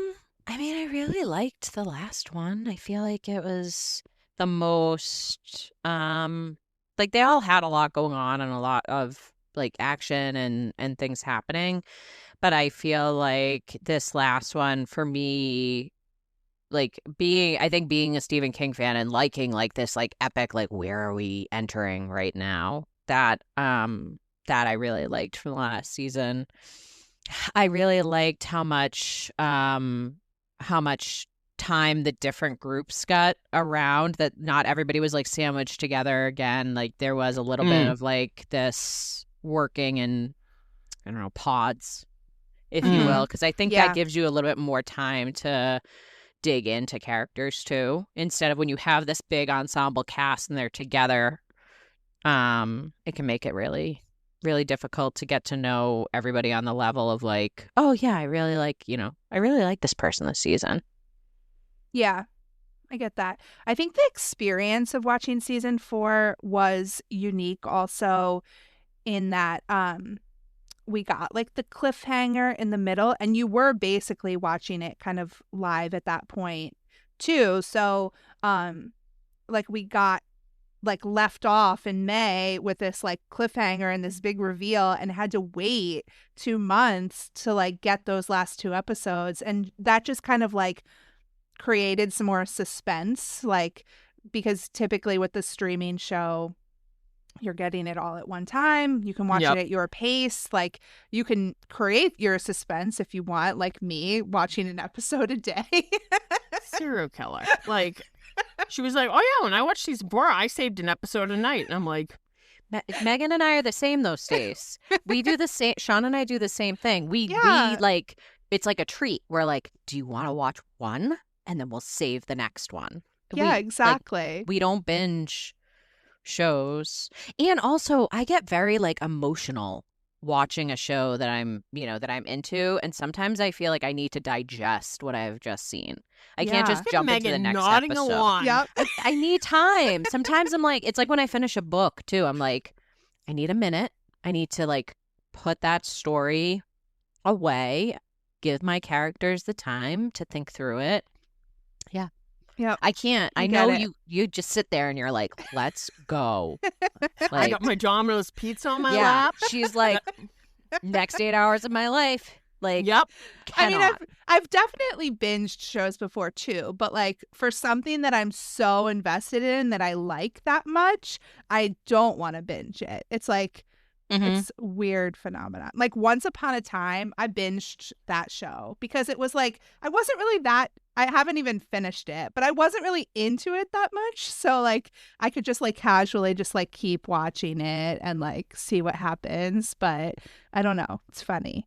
mean, I really liked the last one. I feel like it was the most, like they all had a lot going on and a lot of like action and things happening. But I feel like this last one for me, like being a Stephen King fan and liking like this like epic, like where are we entering right now? That I really liked from the last season. I really liked how much time the different groups got around, that not everybody was like sandwiched together again. Like there was a little bit of like this working in, I don't know, pods, if you will, because I think that gives you a little bit more time to dig into characters too, instead of when you have this big ensemble cast and they're together. It can make it really, really difficult to get to know everybody on the level of like, oh yeah, I really like this person this season. Yeah, I get that. I think the experience of watching season 4 was unique also in that we got like the cliffhanger in the middle, and you were basically watching it kind of live at that point too. So like we got like left off in May with this like cliffhanger and this big reveal, and had to wait 2 months to like get those last 2 episodes, and that just kind of like created some more suspense, like, because typically with the streaming show you're getting it all at one time. You can watch it at your pace. Like, you can create your suspense if you want, like me watching an episode a day. Serial killer. Like, she was like, oh yeah, when I watched season 4 I saved an episode a night, and I'm like, Megan and I are the same those days. We do the same. Sean and I do the same thing. We like, it's like a treat. We're like, do you want to watch one? And then we'll save the next one. Yeah, exactly. Like, we don't binge shows. And also, I get very like emotional watching a show that I'm into, and sometimes I feel like I need to digest what I've just seen. I can't just jump into the next nodding episode. Along. Yep. I need time. Sometimes I'm like, it's like when I finish a book too. I'm like, I need a minute. I need to like put that story away, give my characters the time to think through it. Yeah. Yep. I can't. I know you just sit there and you're like, let's go. Like, I got my Domino's pizza on my lap. She's like, next 8 hours of my life. Like, yep. Cannot. I mean, I've definitely binged shows before too, but like for something that I'm so invested in that I like that much, I don't want to binge it. It's like, it's a weird phenomenon. Like Once Upon a Time, I binged that show because it was like, I haven't even finished it, but I wasn't really into it that much. So like I could just like casually just like keep watching it and like see what happens. But I don't know. It's funny.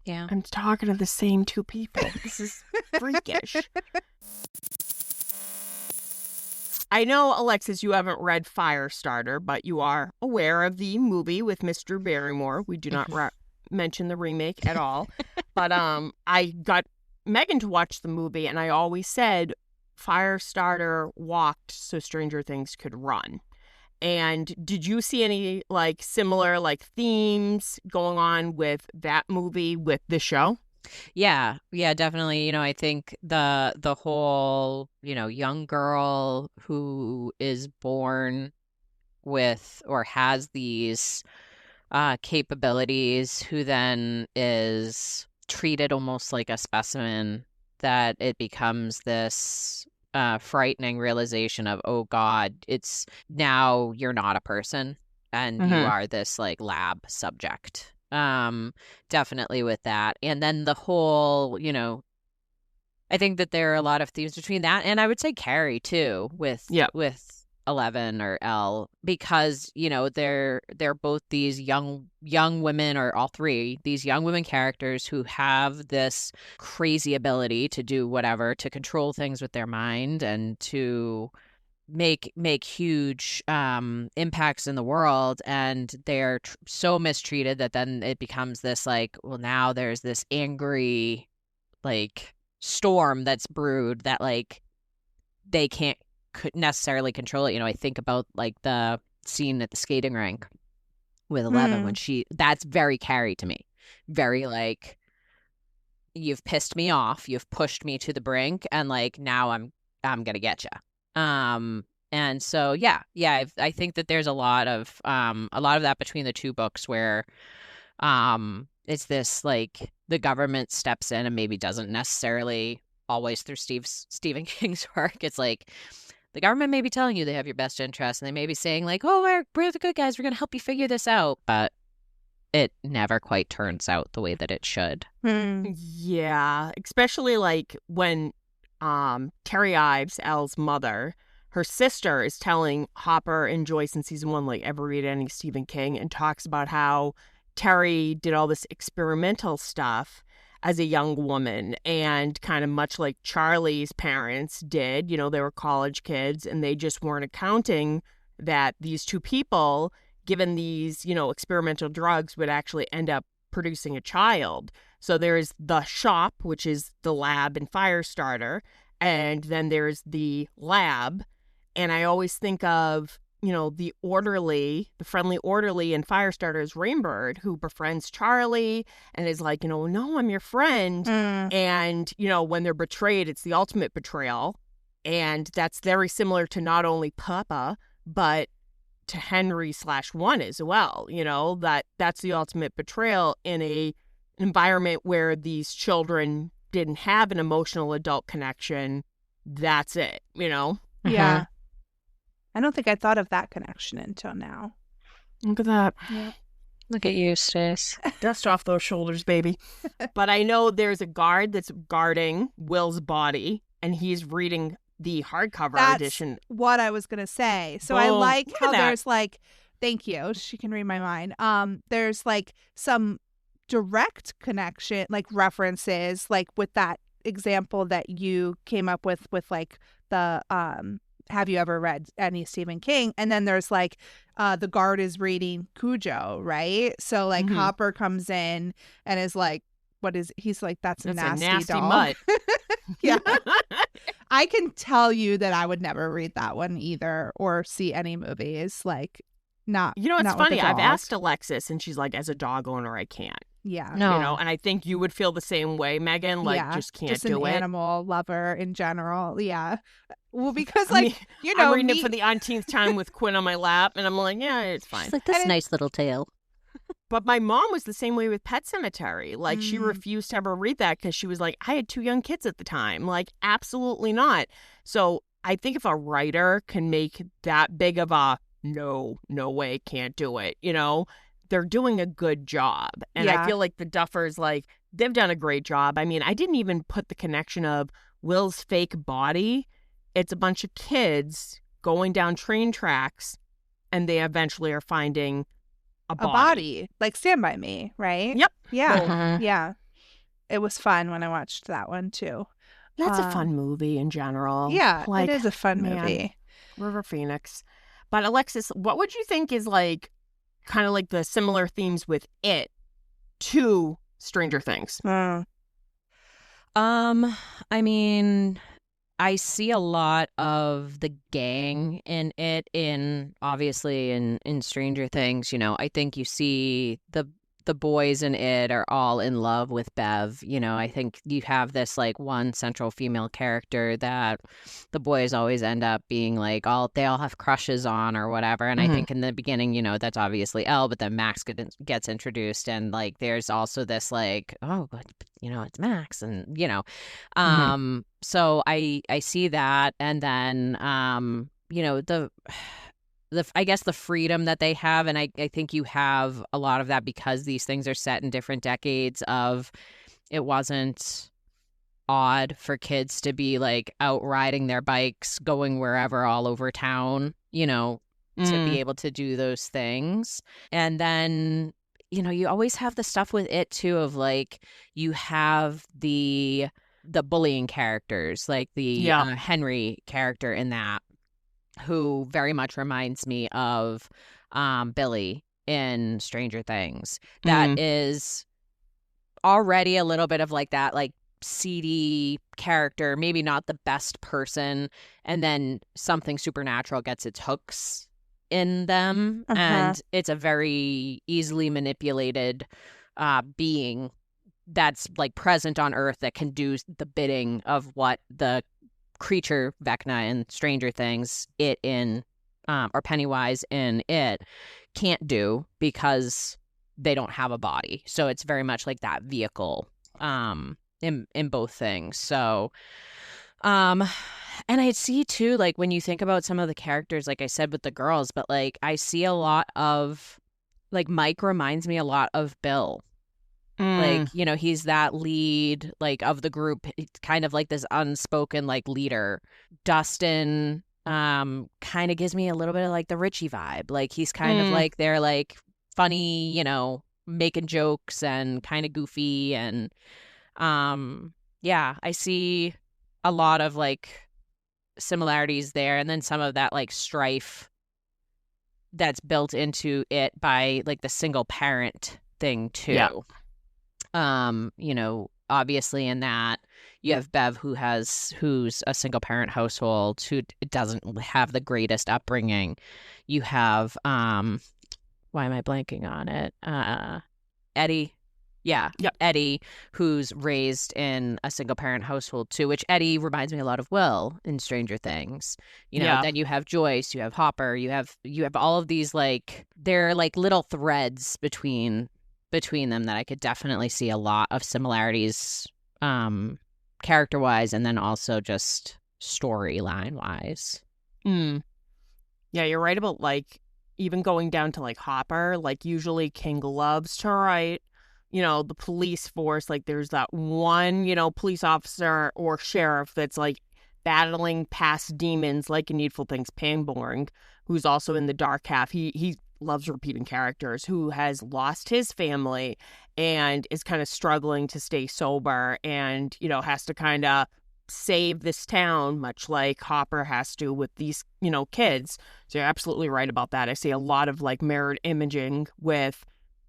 Yeah. I'm talking to the same 2 people. This is freakish. I know, Alexis, you haven't read Firestarter, but you are aware of the movie with Mr. Barrymore. We do not mention the remake at all. But I got Megan to watch the movie, and I always said Firestarter walked so Stranger Things could run. And did you see any like similar like themes going on with that movie with the show? Yeah, definitely. You know, I think the whole, young girl who is born with or has these capabilities, who then is treated almost like a specimen, that it becomes this frightening realization of, oh God, it's now you're not a person and you are this like lab subject. Definitely with that. And then the whole, I think that there are a lot of themes between that, and I would say Carrie too, with 11 or Elle, because they're both these young women, or all three, these young women characters who have this crazy ability to do whatever, to control things with their mind and to make huge impacts in the world, and they're so mistreated that then it becomes this like, well, now there's this angry like storm that's brewed that like they could necessarily control it. I think about like the scene at the skating rink with 11 when that's very Carrie to me. Very like, you've pissed me off, you've pushed me to the brink, and like now I'm gonna get you. And so I think that there's a lot of that between the 2 books where it's this like the government steps in, and maybe doesn't necessarily always through Stephen King's work. It's like the government may be telling you they have your best interest, and they may be saying like, oh, we're the good guys, we're gonna help you figure this out, but it never quite turns out the way that it should. Yeah, especially like when Terry Ives, Elle's mother, her sister is telling Hopper and Joyce in season 1, like, ever read any Stephen King, and talks about how Terry did all this experimental stuff as a young woman, and kind of much like Charlie's parents did, you know, they were college kids and they just weren't accounting that these two people, given these, you know, experimental drugs, would actually end up producing a child. So there's the shop, which is the lab and Firestarter, and then there's the lab. And I always think of, you know, the friendly orderly in Firestarter is Rainbird, who befriends Charlie and is like, you know, no, I'm your friend. And, you know, when they're betrayed, it's the ultimate betrayal. And that's very similar to not only Papa, but to Henry/1 as well. You know, that's the ultimate betrayal in a environment where these children didn't have an emotional adult connection. That's it, you know? Yeah. I don't think I thought of that connection until now. Look at that. Yeah. Look at you, Stace. Dust off those shoulders, baby. But I know there's a guard that's guarding Will's body, and he's reading the hardcover edition. What I was going to say. So Boom. I like Look how at that. there's like, thank you. She can read my mind. There's like some direct connection, like references, like with that example that you came up with like the have you ever read any Stephen King? And then there's like the guard is reading Cujo, right? So like Hopper comes in and is like, he's like, that's a nasty dog. mutt. Yeah. I can tell you that I would never read that one either or see any movies. Like, not. You know, it's not with funny. a I've dog. asked Alexis, and she's like, as a dog owner, I can't. Yeah. No. You know, and I think you would feel the same way, Megan. Like, Yeah, just can't just do an it. animal lover in general. Yeah. Well, because I like, mean, you know, I'm reading it for the umpteenth time with Quinn on my lap, and I'm like, yeah, it's fine. She's like, this nice little tail. But my mom was the same way with Pet Sematary. Like, she Mm. refused to ever read that because she was like, I had 2 young kids at the time. Like, absolutely not. So I think if a writer can make that big of a no way, can't do it, you know, they're doing a good job. And Yeah. I feel like the Duffers, like, they've done a great job. I mean, I didn't even put the connection of Will's fake body. It's a bunch of kids going down train tracks, and they eventually are finding a body. like Stand By Me, right? Yep. Yeah. Mhm. Yeah. It was fun when I watched that one too. That's a fun movie in general. Yeah, Like, it is a fun man. movie. River Phoenix. But Alexis, what would you think is like kind of like the similar themes with it to Stranger Things? I mean, I see a lot of the gang in it, obviously in Stranger Things. You know, I think you see the boys in it are all in love with Bev. You know, I think you have this like one central female character that the boys always end up being like they all have crushes on or whatever. And I think in the beginning, you know, that's obviously Elle, but then Max gets introduced, and like there's also this like, oh, but you know, it's Max, and you know, so I see that, and then you know, the I guess the freedom that they have, and I think you have a lot of that because these things are set in different decades. Of it wasn't odd for kids to be like out riding their bikes, going wherever all over town, you know, to be able to do those things. And then, you know, you always have the stuff with it too of like you have the bullying characters, like the Henry character in that, who very much reminds me of Billy in Stranger Things. That is already a little bit of like that, like seedy character, maybe not the best person, and then something supernatural gets its hooks in them, and it's a very easily manipulated being that's like present on Earth that can do the bidding of what the creature Vecna in Stranger Things, it in or Pennywise in it can't do because they don't have a body. So it's very much like that vehicle in both things. So and I see too, like when you think about some of the characters, like I said with the girls, but like I see a lot of like Mike reminds me a lot of Bill Like, you know, he's that lead, like, of the group. It's kind of like this unspoken, like, leader. Dustin kind of gives me a little bit of, like, the Richie vibe. Like, he's kind of like, they're, like, funny, you know, making jokes and kind of goofy. And, yeah, I see a lot of, like, similarities there. And then some of that, like, strife that's built into it by, like, the single parent thing, too. Yeah. You know, obviously in that you have Bev who's a single parent household who doesn't have the greatest upbringing. You have why am I blanking on it? Eddie. Yeah. Yep. Eddie, who's raised in a single parent household too, which Eddie reminds me a lot of Will in Stranger Things. You know, Yeah. then you have Joyce, you have Hopper, you have all of these, like, they're like little threads between them that I could definitely see a lot of similarities character wise, and then also just storyline wise. Yeah, you're right about, like, even going down to, like, Hopper. Like, usually King loves to write, you know, the police force. Like, there's that one, you know, police officer or sheriff that's, like, battling past demons, like in Needful Things, Pangborn, who's also in the dark half. He loves repeating characters, who has lost his family and is kind of struggling to stay sober and, you know, has to kind of save this town, much like Hopper has to with these, you know, kids. So you're absolutely right about that. I see a lot of, like, mirrored imaging with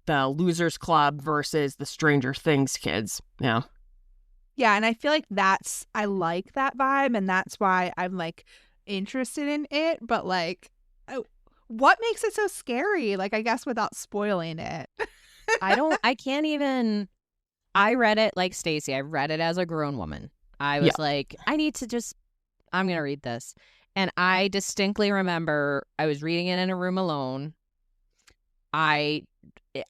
the Losers Club versus the Stranger Things kids. Yeah. Yeah, and I feel like I like that vibe, and that's why I'm, like, interested in it. But, like, what makes it so scary? Like, I guess without spoiling it. I can't even. I read it like Stacey. I read it as a grown woman. I was like, I'm going to read this. And I distinctly remember I was reading it in a room alone. I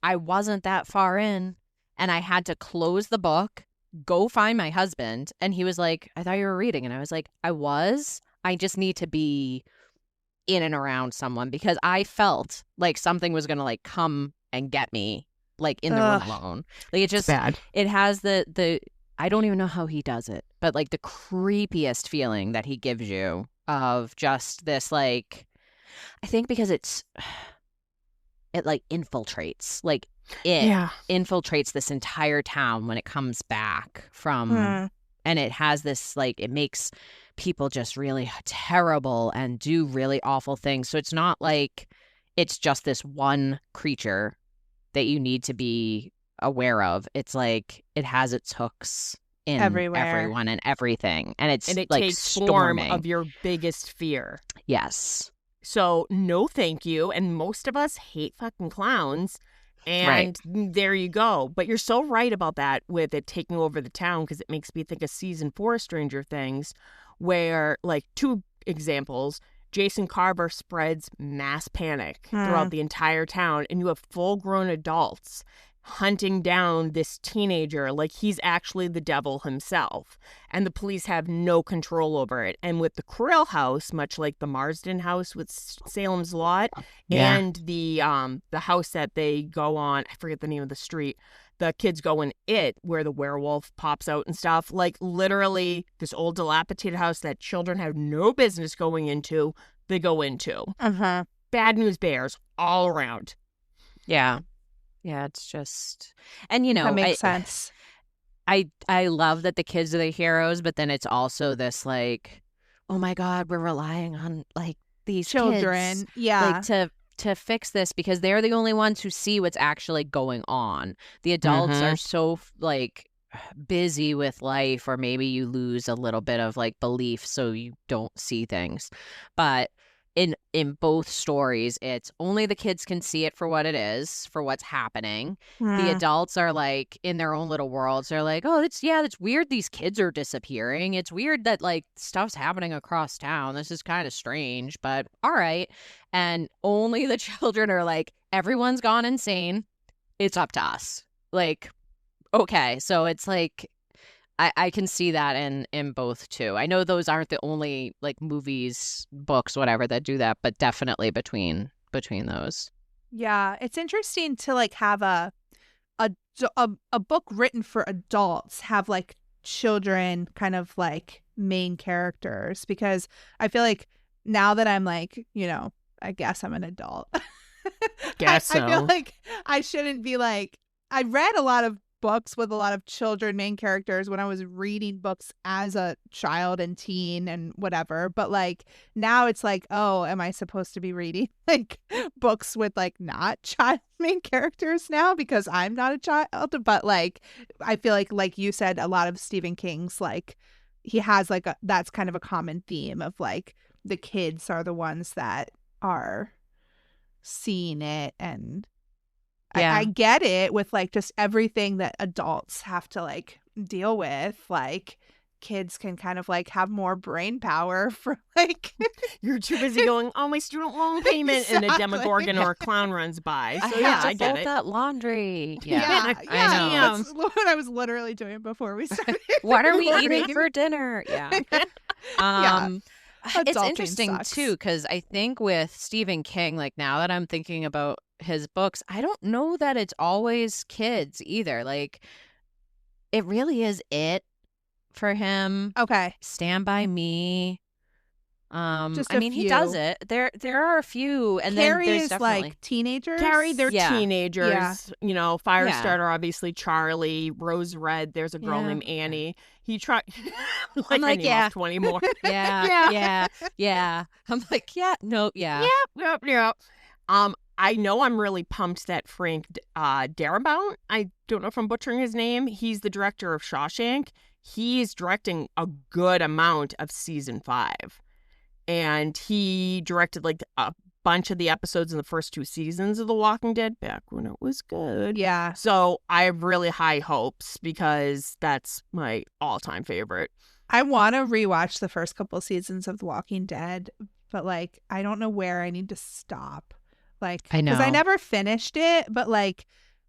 wasn't that far in, and I had to close the book, go find my husband, and he was like, I thought you were reading. And I was like, I just need to be in and around someone, because I felt like something was going to, like, come and get me, like, in the room alone. Like, it just, bad. It has the I don't even know how he does it, but, like, the creepiest feeling that he gives you of just this, like, I think because it like infiltrates, like, infiltrates this entire town when it comes back from, and it has this, like, it makes people just really terrible and do really awful things. So it's not like it's just this one creature that you need to be aware of. It's like it has its hooks in Everywhere. everyone and everything, and it like takes storming. form of your biggest fear. Yes. So no thank you. And most of us hate fucking clowns. And there you go. But you're so right about that with it taking over the town, because it makes me think of season 4 Stranger Things, where, like, 2 examples, Jason Carver spreads mass panic throughout the entire town, and you have full-grown adults hunting down this teenager like he's actually the devil himself, and the police have no control over it. And with the Krill house, much like the Marsden house with Salem's Lot, and the house that they go on, I forget the name of the street, the kids go in it, where the werewolf pops out and stuff, like, literally this old dilapidated house that children have no business going into, they go into. Bad news bears all around. Yeah, it's just, and, you know, That makes sense. I love that the kids are the heroes, but then it's also this, like, oh my God, we're relying on, like, these Children, kids, yeah, like, to fix this, because they're the only ones who see what's actually going on. The adults are so, like, busy with life, or maybe you lose a little bit of, like, belief, so you don't see things. But in both stories, it's only the kids can see it for what it is, for what's happening. The adults are, like, in their own little worlds. They're like, oh, that's weird these kids are disappearing. It's weird that, like, stuff's happening across town. This is kind of strange, but all right. And only the children are like, everyone's gone insane. It's up to us. Like, okay. So it's like, I can see that in both too. I know those aren't the only, like, movies, books, whatever, that do that, but definitely between those. Yeah, it's interesting to, like, have a a book written for adults have like children kind of like main characters, because I feel like now that I'm like, I guess I'm an adult. Guess I feel so. like I shouldn't be like, I read a lot of books with a lot of children main characters when I was reading books as a child and teen and whatever, but like now it's like, oh, am I supposed to be reading like books with like not child main characters now because I'm not a child? But like I feel like you said, a lot of Stephen King's, like he has like that's kind of a common theme of like the kids are the ones that are seeing it. And Yeah. I get it with like just everything that adults have to like deal with. Like kids can kind of like have more brain power for like You're too busy going, oh, my student loan payment, and a Exactly. Demogorgon or a clown runs by. So I yeah, have to I get fold it. that laundry. yeah, I know. That's what I was literally doing before we started. What are we recording. eating for dinner? Yeah. Yeah. It's Adulting interesting sucks. too, because I think with Stephen King, like now that I'm thinking about his books, I don't know that it's always kids either. Like it really is it for him. Okay. Stand by Me. Just I a mean, he does few. it. There are a few, and Carrie then there's is definitely like teenagers. Carrie, they're Yeah. teenagers. Yeah. Firestarter, obviously Charlie, Rose Red. There's a girl Yeah. named Annie. He tried. I'm I like, need yeah. 20 more. yeah. I'm like, yeah, no, yeah. Yep. I know I'm really pumped that Frank Darabont, I don't know if I'm butchering his name, he's the director of Shawshank. He's directing a good amount of season 5. And he directed like a bunch of the episodes in the first 2 seasons of The Walking Dead back when it was good. Yeah. So I have really high hopes because that's my all-time favorite. I want to rewatch the first couple seasons of The Walking Dead, but like I don't know where I need to stop. Like, I because I know. never finished it, but like,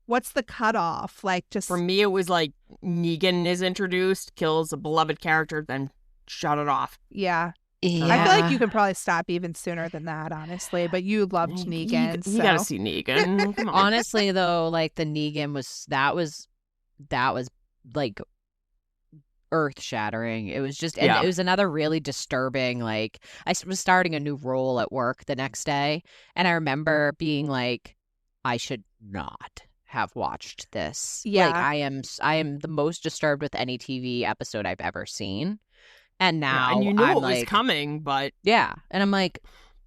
what's the cutoff? Like, just For me, it was like Negan is introduced, kills a beloved character, then shut it off. yeah. Yeah. I feel like you could probably stop even sooner than that, honestly. But you loved Negan, You so gotta see Negan. Come on. Honestly, though, like the Negan was like earth shattering. It was just, and Yeah. it was another really disturbing. Like was starting a new role at work the next day, and I remember being like, I should not have watched this. Yeah. Like I am the most disturbed with any TV episode I've ever seen, and now and you knew I'm it was like, coming, but yeah, and I'm like,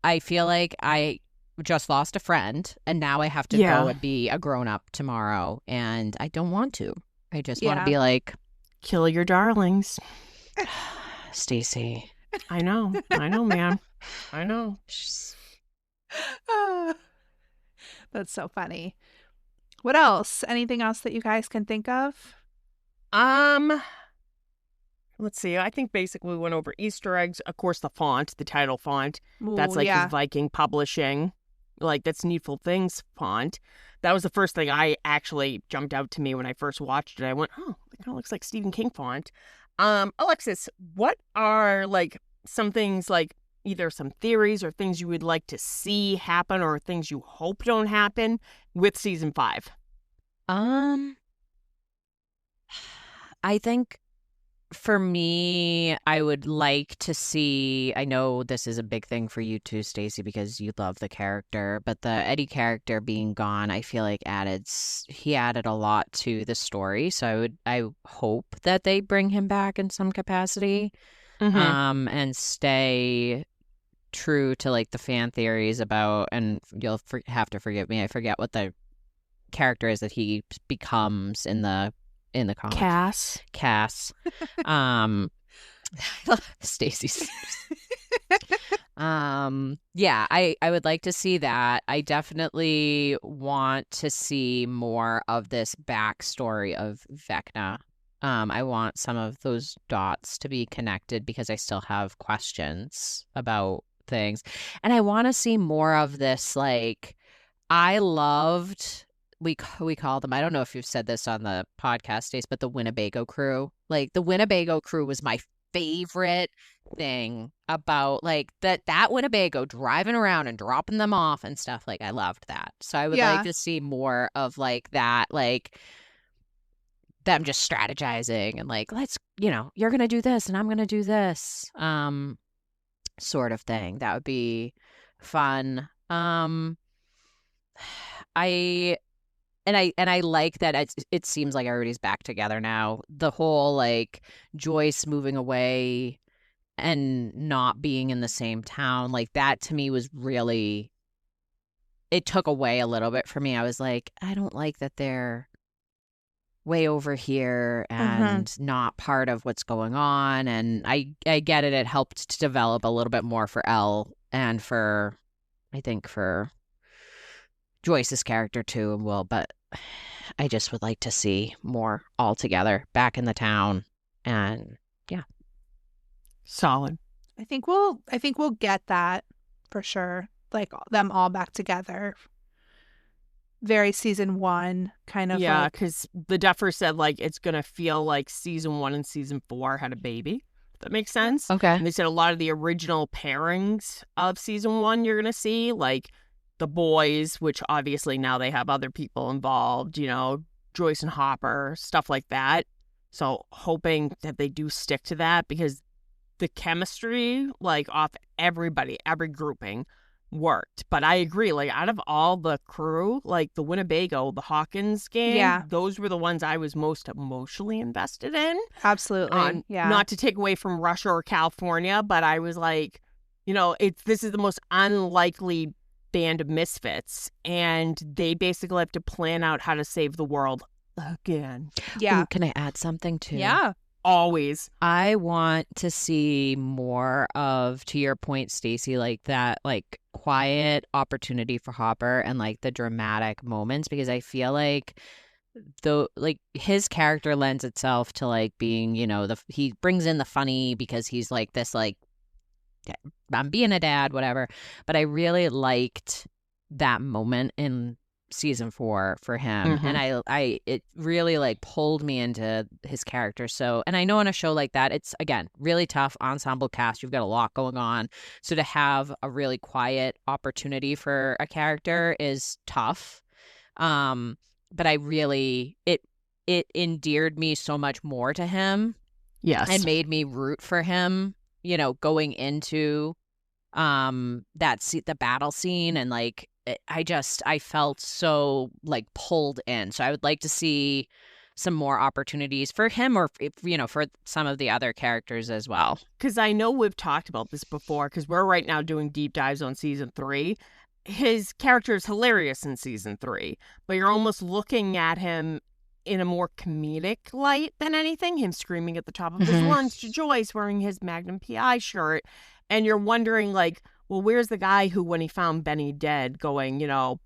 I feel like I just lost a friend, and now I have to Yeah. go and be a grown up tomorrow, and I don't want to. I just want to Yeah. be like, kill your darlings. Stacey. I know, man. I know. Ah, that's so funny. What else? Anything else that you guys can think of? Let's see. I think basically we went over Easter eggs. Of course, the font, the title font. That's Ooh, like yeah. his Viking Publishing. Like, that's Needful Things font. That was the first thing I actually jumped out to me when I first watched it. I went, oh, it kind of looks like Stephen King font. Alexis, what are, like, some things, like, either some theories or things you would like to see happen or things you hope don't happen with season 5? I think for me, I would like to see, I know this is a big thing for you too, Stacey, because you love the character, but the Eddie character being gone, I feel like he added a lot to the story. So I hope that they bring him back in some capacity, and stay true to like the fan theories about, and you'll have to forgive me, I forget what the character is that he becomes in the comics. Cass. Stacey's. Yeah, I would like to see that. I definitely want to see more of this backstory of Vecna. I want some of those dots to be connected because I still have questions about things. And I want to see more of this, like, I loved... We call them, I don't know if you've said this on the podcast, Stace, but the Winnebago crew. Like, the Winnebago crew was my favorite thing about like that Winnebago driving around and dropping them off and stuff. Like I loved that. So I would Yeah. like to see more of like that, like them just strategizing and like, let's, you're gonna do this and I'm gonna do this. Sort of thing. That would be fun. I like that it seems like everybody's back together now. The whole like Joyce moving away and not being in the same town, like that to me was really, it took away a little bit for me. I was like, I don't like that they're way over here and not part of what's going on. And I get it. It helped to develop a little bit more for Elle and for, I think, for Joyce's character too and Will, but I just would like to see more all together back in the town. And yeah. Solid. I think we'll get that for sure. Like them all back together. Very season 1 kind of. Yeah, like... because the Duffer said like it's gonna feel like season 1 and season 4 had a baby. If that makes sense. Okay. And they said a lot of the original pairings of season 1 you're gonna see, like the boys, which obviously now they have other people involved, Joyce and Hopper, stuff like that. So hoping that they do stick to that because the chemistry, like off everybody, every grouping worked. But I agree, like out of all the crew, like the Winnebago, the Hawkins gang, those were the ones I was most emotionally invested in. Absolutely. Yeah. Not to take away from Russia or California, but I was like, this is the most unlikely band of misfits, and they basically have to plan out how to save the world again. Yeah. Ooh, can I add something too? Yeah. Always. I want to see more of, to your point, Stacey, like that, like quiet opportunity for Hopper and like the dramatic moments, because I feel like his character lends itself to like being, he brings in the funny because he's like this, like, I'm being a dad, whatever. But I really liked that moment in season 4 for him, and it really like pulled me into his character. So, and I know on a show like that, it's again really tough ensemble cast. You've got a lot going on, so to have a really quiet opportunity for a character is tough. But I really it endeared me so much more to him. Yes, and made me root for him. Going into the battle scene, and like I felt so like pulled in. So I would like to see some more opportunities for him, or for some of the other characters as well. Because I know we've talked about this before, because we're right now doing deep dives on season 3. His character is hilarious in season 3, but you're almost looking at him in a more comedic light than anything. Him screaming at the top of his lungs to Joyce, wearing his Magnum PI shirt. And you're wondering, like, well, where's the guy who, when he found Benny dead, going,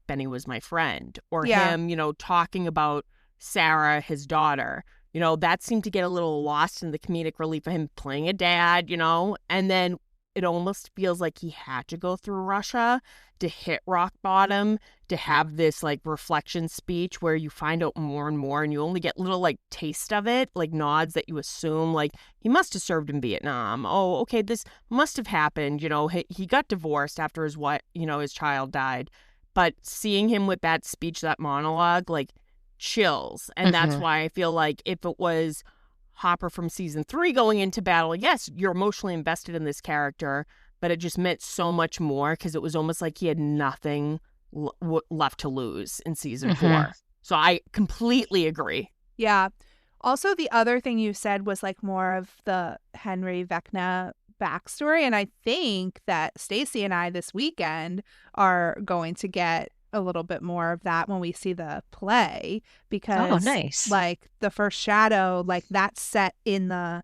Benny was my friend? Or him, talking about Sarah, his daughter. That seemed to get a little lost in the comedic relief of him playing a dad, And then it almost feels like he had to go through Russia to hit rock bottom, to have this like reflection speech where you find out more and more, and you only get little like taste of it, like nods that you assume like he must have served in Vietnam. Oh, okay, this must have happened. He got divorced after his his child died. But seeing him with that speech, that monologue, like chills. And that's why I feel like if it was Hopper from season 3 going into battle, yes, you're emotionally invested in this character, but it just meant so much more because it was almost like he had nothing left to lose in season 4. So I completely agree. Yeah. Also, the other thing you said was like more of the Henry Vecna backstory. And I think that Stacey and I this weekend are going to get a little bit more of that when we see the play, because nice. Like the first shadow, like that's set in the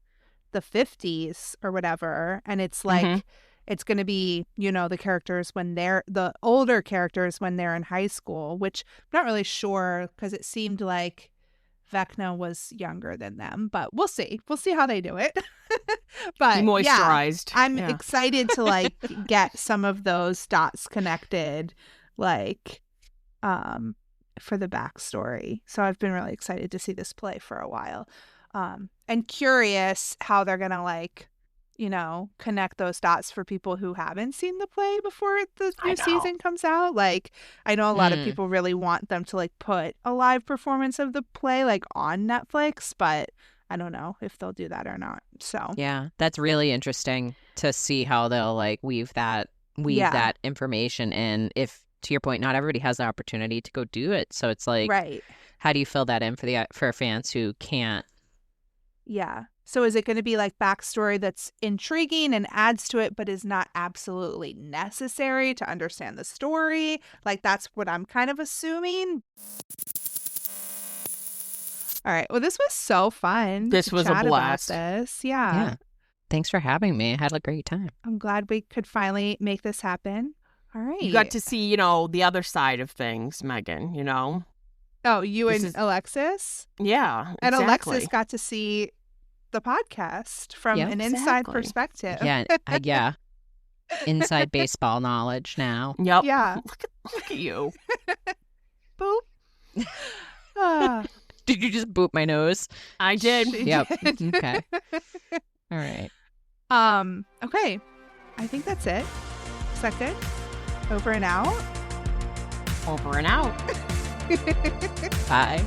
50s or whatever, and it's like it's going to be the characters when they're the older characters when they're in high school, which I'm not really sure because it seemed like Vecna was younger than them, but we'll see how they do it. But Demoisturized. Yeah, I'm excited to like get some of those dots connected, like for the backstory. So I've been really excited to see this play for a while, and curious how they're gonna like connect those dots for people who haven't seen the play before the I new know. season comes out. Like, I know a lot of people really want them to like put a live performance of the play like on Netflix, but I don't know if they'll do that or not. So Yeah, that's really interesting to see how they'll like weave that information in. If, to your point, not everybody has the opportunity to go do it, so it's like, right. how do you fill that in for fans who can't? Yeah. So is it going to be like backstory that's intriguing and adds to it, but is not absolutely necessary to understand the story? Like, that's what I'm kind of assuming. All right. Well, this was so fun. This to was a chat about blast. this. Yeah. Yeah. Thanks for having me. I had a great time. I'm glad we could finally make this happen. All right. You got to see, the other side of things, Megan, Oh, you This and is- Alexis? Yeah, And exactly. Alexis got to see the podcast from Yep. an inside Exactly. perspective. Yeah, yeah. Inside baseball knowledge now. Yep. Yeah. Look at you. Boop. Ah, Did you just boop my nose? I did. she Yep. did. Okay. All right. Okay. I think that's it. Is that good? Over and out? Over and out. Bye.